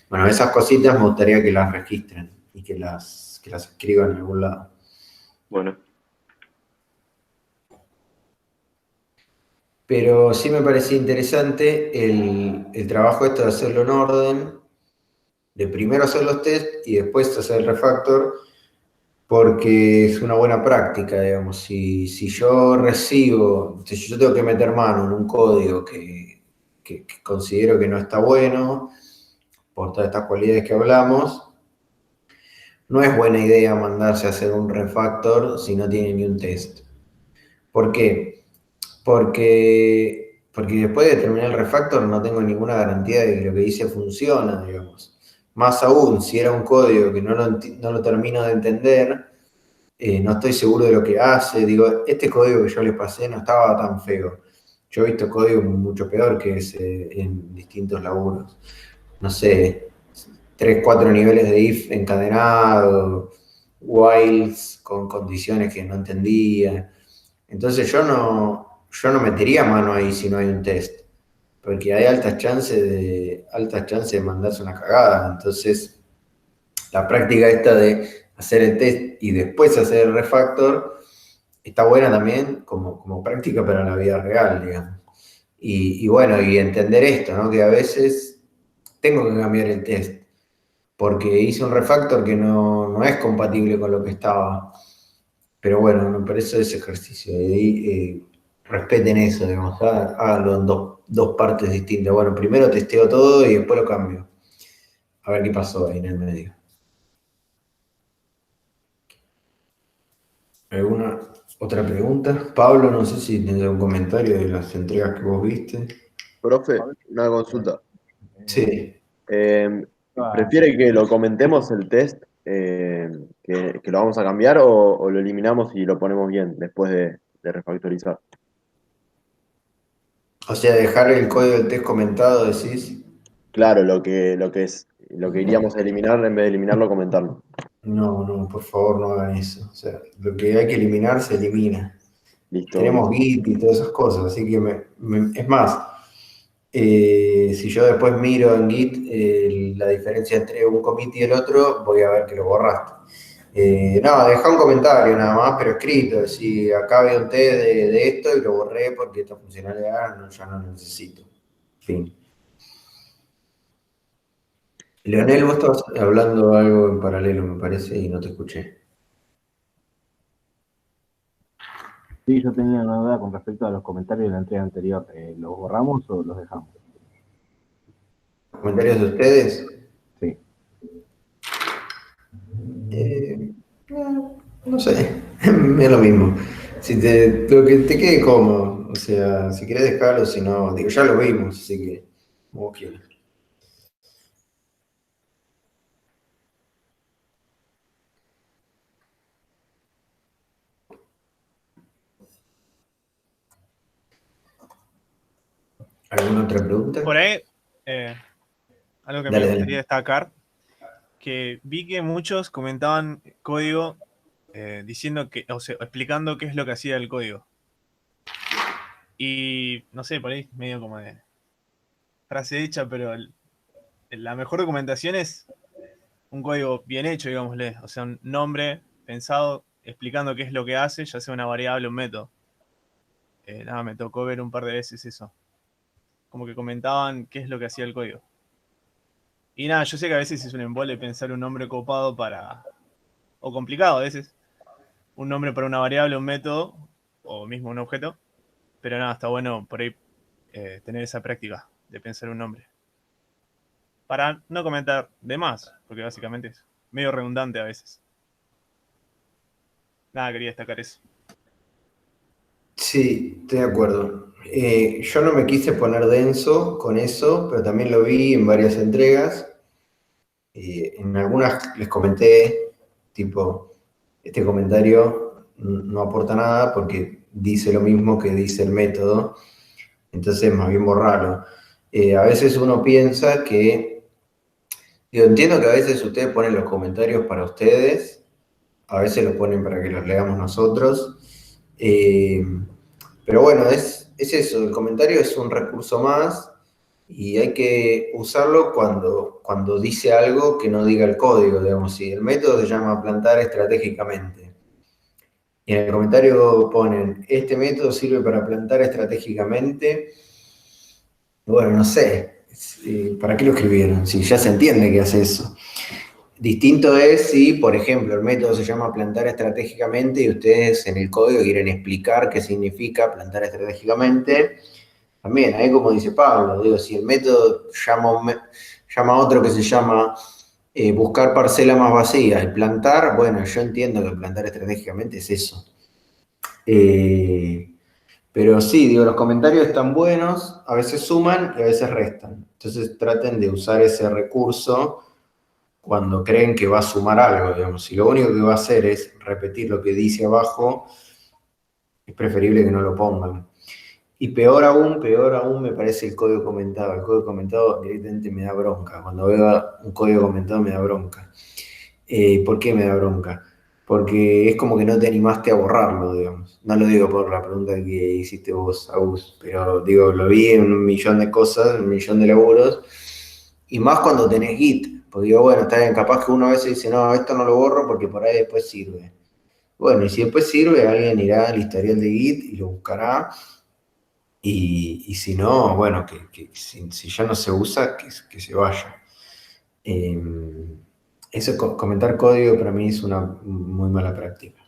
Bueno, esas cositas me gustaría que las registren y que las escriban en algún lado. Bueno. Pero sí me parecía interesante el trabajo esto de hacerlo en orden, de primero hacer los test y después hacer el refactor, porque es una buena práctica, digamos. Si yo recibo, si yo tengo que meter mano en un código que considero que no está bueno, por todas estas cualidades que hablamos, no es buena idea mandarse a hacer un refactor si no tiene ni un test. ¿Por qué? Porque después de terminar el refactor no tengo ninguna garantía de que lo que hice funciona, digamos. Más aún, si era un código que no lo termino de entender, no estoy seguro de lo que hace. Digo, este código que yo les pasé no estaba tan feo. Yo he visto código mucho peor que ese en distintos laburos. No sé, 3, 4 niveles de if encadenado, whiles con condiciones que no entendía. Entonces yo no metería mano ahí si no hay un test, porque hay altas chances de mandarse una cagada. Entonces, la práctica esta de hacer el test y después hacer el refactor está buena también como práctica para la vida real, digamos. Y bueno, y entender esto, ¿no? Que a veces tengo que cambiar el test, porque hice un refactor que no es compatible con lo que estaba. Pero bueno, me parece ese ejercicio. Respeten eso, digamos, háganlo en dos partes distintas. Bueno, primero testeo todo y después lo cambio. A ver qué pasó ahí en el medio. ¿Alguna otra pregunta? Pablo, no sé si tenés un comentario de las entregas que vos viste. Profe, una consulta. Sí. ¿Prefiere que lo comentemos el test, que lo vamos a cambiar o lo eliminamos y lo ponemos bien después de refactorizar? O sea, dejar el código del test comentado, decís. Claro, lo que iríamos a eliminar, en vez de eliminarlo, comentarlo. No, por favor, no hagan eso. O sea, lo que hay que eliminar se elimina. Listo. Tenemos Git y todas esas cosas, así que es más, si yo después miro en Git la diferencia entre un commit y el otro, voy a ver que lo borraste. No, deja un comentario nada más, pero escrito, si acá había un test de esto y lo borré porque esta funcionalidad ya no lo necesito. Fin. Leonel, vos estabas hablando algo en paralelo, me parece, y no te escuché. Sí, yo tenía una duda con respecto a los comentarios de la entrega anterior. ¿Los borramos o los dejamos? ¿Comentarios de ustedes? Sí. No sé, es lo mismo. Lo que te quede cómodo, o sea, si querés dejarlo, si no, digo, ya lo vimos, así que como vos quieras. ¿Alguna otra pregunta? Por ahí, algo que Dale, me dale. gustaría destacar, que vi que muchos comentaban código diciendo que, o sea, explicando qué es lo que hacía el código. Y no sé, por ahí medio como de frase hecha, pero la mejor documentación es un código bien hecho, digámosle. O sea, un nombre pensado explicando qué es lo que hace, ya sea una variable o un método. Nada, me tocó ver un par de veces eso. Como que comentaban qué es lo que hacía el código. Y nada, yo sé que a veces es un embole pensar un nombre copado para... o complicado a veces. Un nombre para una variable, un método, o mismo un objeto. Pero nada, está bueno por ahí tener esa práctica de pensar un nombre. Para no comentar de más, porque básicamente es medio redundante a veces. Nada, quería destacar eso. Sí, estoy de acuerdo. Yo no me quise poner denso con eso, pero también lo vi en varias entregas. En algunas les comenté, tipo, este comentario no aporta nada porque dice lo mismo que dice el método, entonces más bien borrarlo. A veces uno piensa que, yo entiendo que a veces ustedes ponen los comentarios para ustedes, a veces los ponen para que los leamos nosotros, pero bueno, es eso, el comentario es un recurso más y hay que usarlo cuando dice algo que no diga el código, digamos, si el método se llama plantar estratégicamente. Y en el comentario ponen, este método sirve para plantar estratégicamente. Bueno, no sé, ¿para qué lo escribieron? Si ya se entiende que hace eso. Distinto es si, por ejemplo, el método se llama plantar estratégicamente y ustedes en el código quieren explicar qué significa plantar estratégicamente. También, ahí como dice Pablo, digo, si el método llama a otro que se llama buscar parcela más vacía y plantar, bueno, yo entiendo que plantar estratégicamente es eso. Pero sí, digo, los comentarios están buenos, a veces suman y a veces restan. Entonces traten de usar ese recurso cuando creen que va a sumar algo, digamos. Si lo único que va a hacer es repetir lo que dice abajo, es preferible que no lo pongan. Y peor aún me parece el código comentado. El código comentado directamente me da bronca. Cuando veo un código comentado me da bronca. ¿Por qué me da bronca? Porque es como que no te animaste a borrarlo, digamos. No lo digo por la pregunta que hiciste vos, Agus, pero digo, lo vi en un millón de cosas, en un millón de laburos, y más cuando tenés Git, porque digo, bueno, está bien, capaz que uno a veces dice, no, esto no lo borro porque por ahí después sirve. Bueno, y si después sirve, alguien irá al historial de Git y lo buscará, y si no, bueno, si ya no se usa, que se vaya. Eso, comentar código para mí es una muy mala práctica.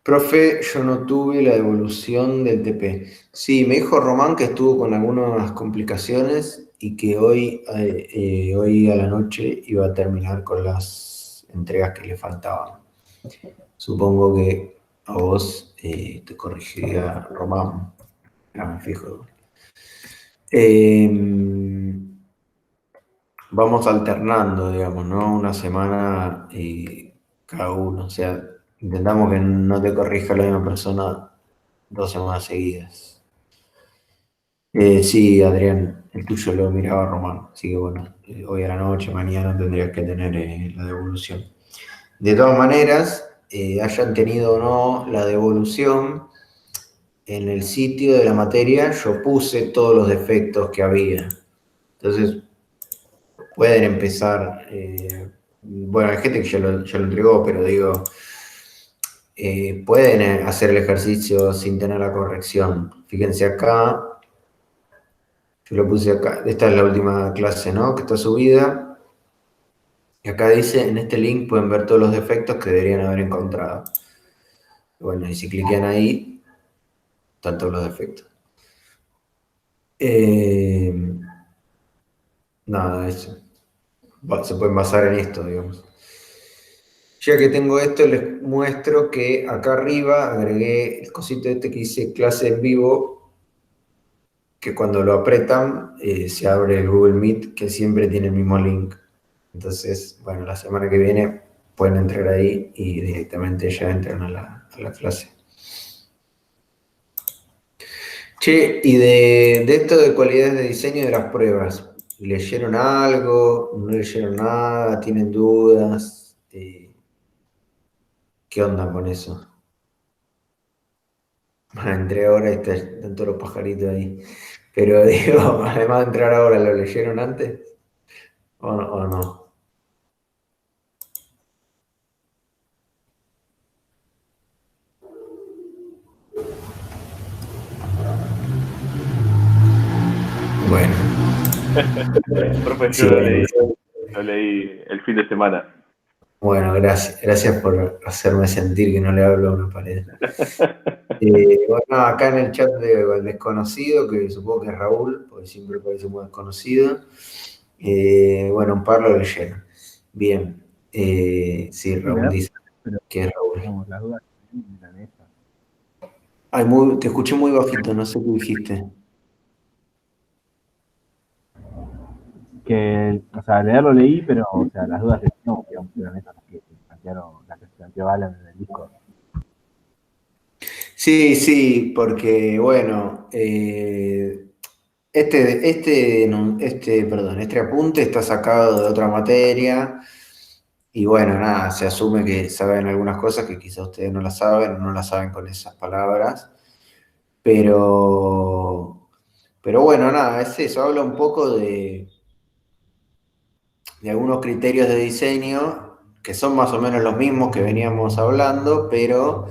Profe, yo no tuve la devolución del TP. Sí, me dijo Román que estuvo con algunas complicaciones y que hoy a la noche iba a terminar con las entregas que le faltaban. Supongo que a vos te corregiría Román. Ya me fijo. Vamos alternando, digamos, ¿no? Una semana cada uno. O sea, intentamos que no te corrija la misma persona 2 semanas seguidas. Sí, Adrián, el tuyo lo miraba Román. Así que bueno, hoy a la noche, mañana tendrías que tener la devolución. De todas maneras, hayan tenido o no la devolución, en el sitio de la materia yo puse todos los defectos que había. Entonces, pueden empezar, bueno, hay gente que ya lo entregó, pero digo, pueden hacer el ejercicio sin tener la corrección. Fíjense acá, yo lo puse acá, esta es la última clase, ¿no? Que está subida. Y acá dice, en este link pueden ver todos los defectos que deberían haber encontrado. Bueno, y si clican ahí, están todos los defectos. Nada, eso. Se pueden basar en esto, digamos. Ya que tengo esto, les muestro que acá arriba agregué el cosito este que dice clase en vivo, que cuando lo apretan se abre el Google Meet, que siempre tiene el mismo link. Entonces, bueno, la semana que viene pueden entrar ahí y directamente ya entran a la clase. Che, y de esto de cualidades de diseño de las pruebas, ¿leyeron algo? ¿No leyeron nada? ¿Tienen dudas? ¿Qué onda con eso? Entré ahora y están todos los pajaritos ahí. Pero digo, además de entrar ahora, ¿lo leyeron antes? ¿O no? Bueno. Profe, Sí, yo leí el fin de semana. bueno, gracias. Gracias por hacerme sentir que no le hablo a una pared. Bueno, acá en el chat del desconocido, que supongo que es Raúl, porque siempre parece muy desconocido. Bueno, un par lo leyeron. Bien. Sí, Raúl dice que es Raúl. Digamos, las dudas que eran esas. Ay, te escuché muy bajito, no sé qué dijiste. Que, o sea, leerlo leí, pero, o sea, las dudas que no, digamos, eran esas las que se planteó Alan en el Discord. Sí, porque, bueno, este apunte está sacado de otra materia y bueno, nada, se asume que saben algunas cosas que quizás ustedes no las saben o no las saben con esas palabras, pero bueno, nada, es eso, habla un poco de algunos criterios de diseño que son más o menos los mismos que veníamos hablando, pero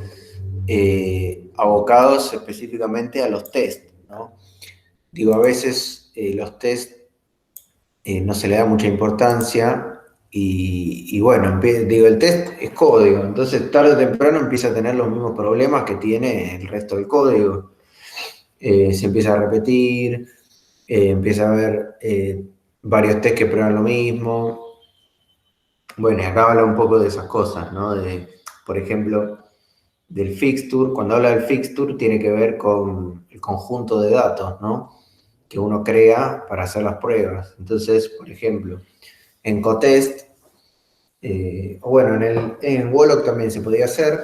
abocados específicamente a los test, ¿no? Digo, a veces los test no se le da mucha importancia y bueno, digo, el test es código, entonces tarde o temprano empieza a tener los mismos problemas que tiene el resto del código. Se empieza a repetir, empieza a haber varios test que prueban lo mismo. Bueno, y acá habla un poco de esas cosas, ¿no? Por ejemplo, del fixture. Cuando habla del fixture tiene que ver con el conjunto de datos, ¿no? Que uno crea para hacer las pruebas. Entonces, por ejemplo, en Cotest, o bueno, en Wolloc también se podía hacer,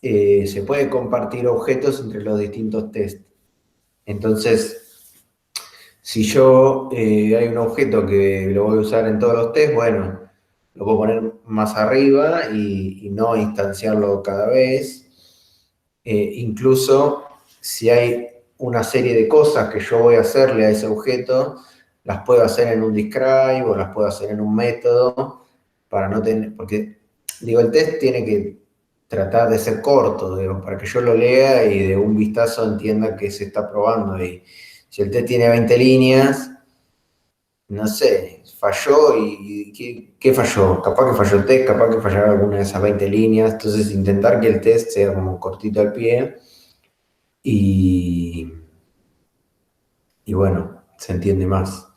se puede compartir objetos entre los distintos tests. Entonces, si yo hay un objeto que lo voy a usar en todos los tests, bueno, lo puedo poner más arriba y no instanciarlo cada vez. Incluso si hay una serie de cosas que yo voy a hacerle a ese objeto, las puedo hacer en un describe o las puedo hacer en un método para no tener, porque digo, el test tiene que tratar de ser corto, digo, para que yo lo lea y de un vistazo entienda que se está probando. Y si el test tiene 20 líneas, no sé, falló y ¿qué falló? Capaz que falló el test, capaz que fallaron alguna de esas 20 líneas. Entonces intentar que el test sea como cortito al pie y bueno, se entiende más.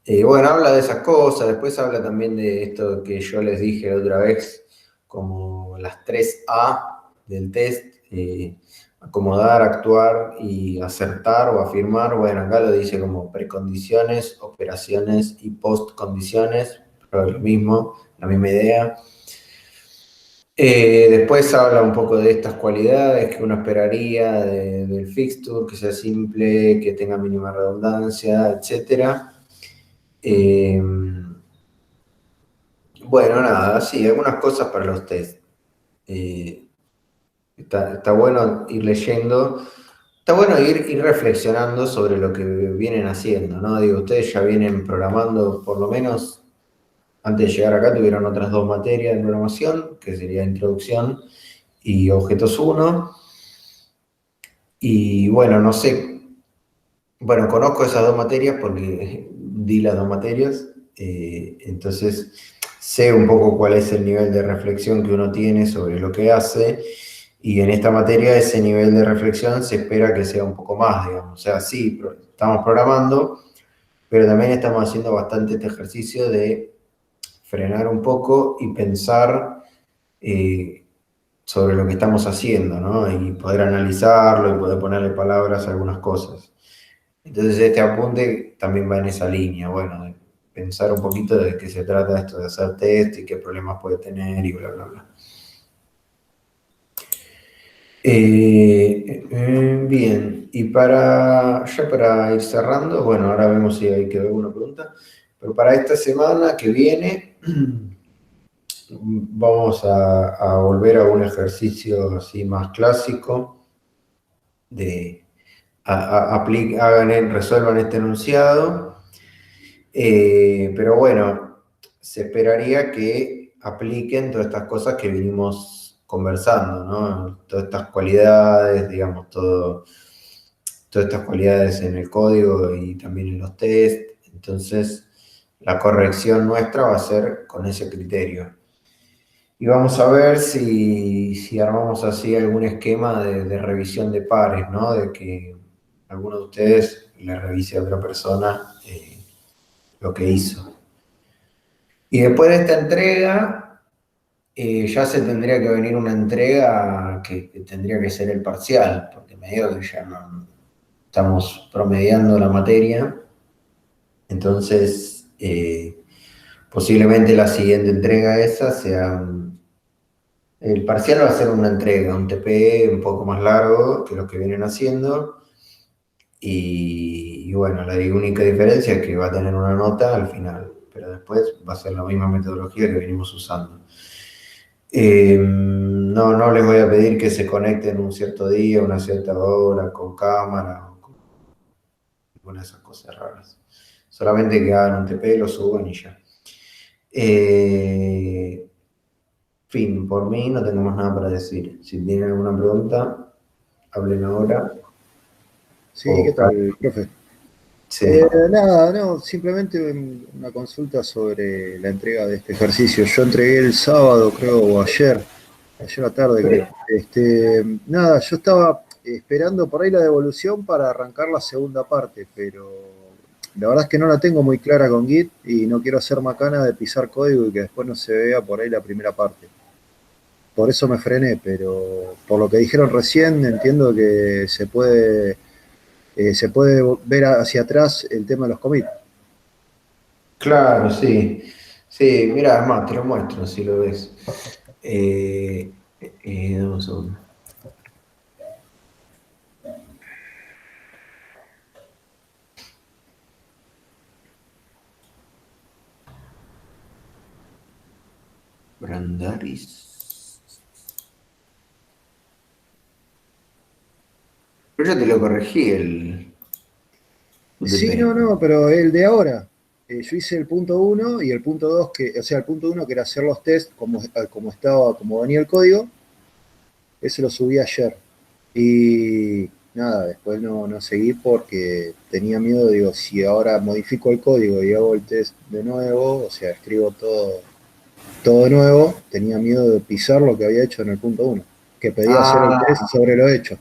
Bueno, habla de esas cosas, después habla también de esto que yo les dije la otra vez, como las 3A del test, acomodar, actuar y acertar o afirmar. Bueno, acá lo dice como precondiciones, operaciones y postcondiciones, pero es lo mismo, la misma idea. Después habla un poco de estas cualidades que uno esperaría del fixture, que sea simple, que tenga mínima redundancia, etcétera. Bueno, nada, sí, algunas cosas para los test. Está bueno ir leyendo, está bueno ir reflexionando sobre lo que vienen haciendo, ¿no? Digo, ustedes ya vienen programando, por lo menos antes de llegar acá tuvieron otras 2 materias de programación, que sería Introducción y Objetos 1. Y bueno, no sé, bueno, conozco esas 2 materias porque di las 2 materias, entonces sé un poco cuál es el nivel de reflexión que uno tiene sobre lo que hace, y en esta materia ese nivel de reflexión se espera que sea un poco más, digamos. O sea, sí, estamos programando, pero también estamos haciendo bastante este ejercicio de frenar un poco y pensar eh, sobre lo que estamos haciendo, ¿no? Y poder analizarlo y poder ponerle palabras a algunas cosas. Entonces este apunte también va en esa línea, bueno, de pensar un poquito de qué se trata esto de hacer test y qué problemas puede tener y bla, bla, bla. Bien, y ya para ir cerrando, bueno, ahora vemos si hay que ver alguna pregunta, pero para esta semana que viene vamos a volver a un ejercicio así más clásico de resuelvan este enunciado. Pero bueno, se esperaría que apliquen todas estas cosas que vinimos conversando, ¿no? Todas estas cualidades, digamos, todas estas cualidades en el código y también en los test. Entonces, la corrección nuestra va a ser con ese criterio. Y vamos a ver si armamos así algún esquema de revisión de pares, ¿no? De que alguno de ustedes le revise a otra persona lo que hizo. Y después de esta entrega, ya se tendría que venir una entrega que tendría que ser el parcial, porque me digo que ya no estamos promediando la materia. Entonces, posiblemente la siguiente entrega esa sea... El parcial va a ser una entrega, un TP un poco más largo que lo que vienen haciendo. Y bueno, la única diferencia es que va a tener una nota al final, pero después va a ser la misma metodología que venimos usando. No les voy a pedir que se conecten un cierto día, una cierta hora, con cámara, o con alguna de esas cosas raras. Solamente que hagan un TP, lo suban y ya. Fin, por mí no tengo más nada para decir. Si tienen alguna pregunta, hablen ahora. Sí, ¿qué tal, profe? Sí. Nada, no, simplemente una consulta sobre la entrega de este ejercicio. Yo entregué el sábado, creo, o ayer a la tarde, creo. Nada, yo estaba esperando por ahí la devolución para arrancar la segunda parte, pero la verdad es que no la tengo muy clara con Git y no quiero hacer macana de pisar código y que después no se vea por ahí la primera parte. Por eso me frené, pero por lo que dijeron recién, entiendo que se puede ver hacia atrás el tema de los commits. Claro, sí. Sí, mira, es más, te lo muestro si lo ves. Dame un segundo. Brandaris. Pero yo te lo corregí el Sí, UTP. no, pero el de ahora. Yo hice el punto 1 y el punto 2, o sea, el punto 1 que era hacer los tests como venía el código, ese lo subí ayer. Y nada, después no seguí porque tenía miedo, digo, si ahora modifico el código y hago el test de nuevo, o sea, escribo todo de nuevo, tenía miedo de pisar lo que había hecho en el punto 1, que pedía hacer el test sobre lo hecho.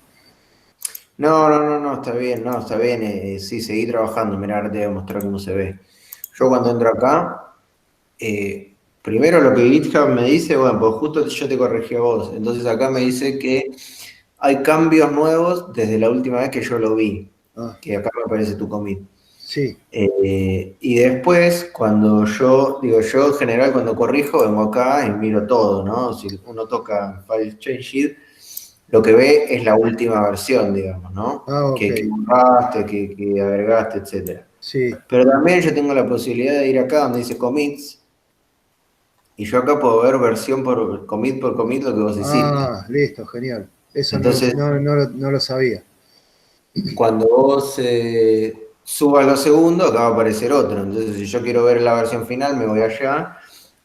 No, está bien, no, está bien. Sí, seguí trabajando. Mirá, ahora te voy a mostrar cómo se ve. Yo cuando entro acá, primero lo que GitHub me dice, bueno, pues justo yo te corregí a vos. Entonces acá me dice que hay cambios nuevos desde la última vez que yo lo vi. Que acá me aparece tu commit. Sí. Y después, cuando yo en general cuando corrijo, vengo acá y miro todo, ¿no? Si uno toca File Change, lo que ve es la última versión, digamos, ¿no? Que borraste, que agregaste, etc. Sí. Pero también yo tengo la posibilidad de ir acá donde dice commits, y yo acá puedo ver versión por commit lo que vos hiciste. Listo, genial. Eso entonces, no lo sabía. Cuando vos subas los segundos, acá va a aparecer otro. Entonces, si yo quiero ver la versión final, me voy allá.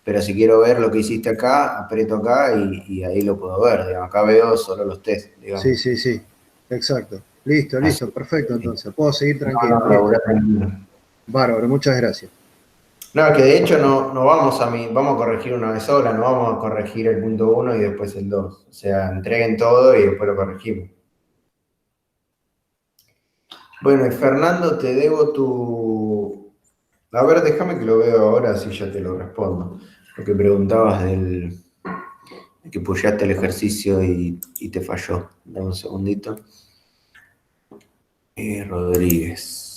Pero si quiero ver lo que hiciste acá, aprieto acá y ahí lo puedo ver. Digamos. Acá veo solo los test. Digamos. Sí. Exacto. Listo, perfecto. Entonces, puedo seguir tranquilo. Tranquilo. Bárbaro, muchas gracias. No, que de hecho no vamos a corregir una vez sola, no vamos a corregir el punto 1 y después el 2. O sea, entreguen todo y después lo corregimos. Bueno, y Fernando, te debo tu... A ver, déjame que lo veo ahora, así ya te lo respondo. Lo que preguntabas de que pushaste el ejercicio y te falló. Dame un segundito. Rodríguez.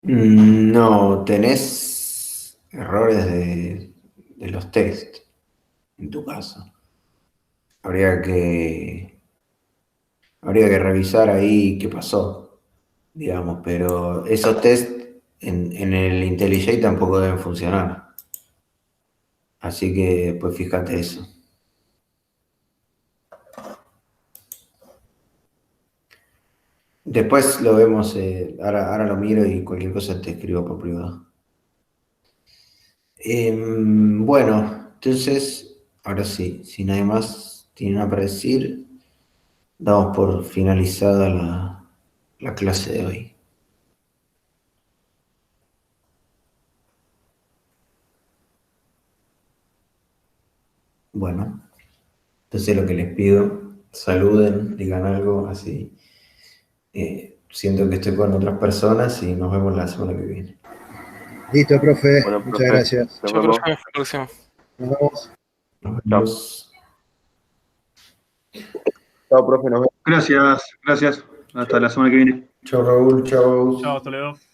No, tenés errores de los test, en tu caso. Habría que revisar ahí qué pasó, digamos, pero esos test en el IntelliJ tampoco deben funcionar. Así que, pues fíjate eso. Después lo vemos, ahora lo miro y cualquier cosa te escribo por privado. Bueno, entonces, ahora sí, si nadie más tiene nada para decir, damos por finalizada la clase de hoy. Bueno, entonces lo que les pido, saluden, digan algo así. Siento que estoy con otras personas y nos vemos la semana que viene. Listo, profe. Bueno, Muchas profe, gracias. nos Chao, vemos. profe, hasta la próxima. Nos vemos. Nos vemos. Chao, profe, nos vemos. Gracias. Hasta la semana que viene. Chao Raúl, chao. Chao, hasta luego.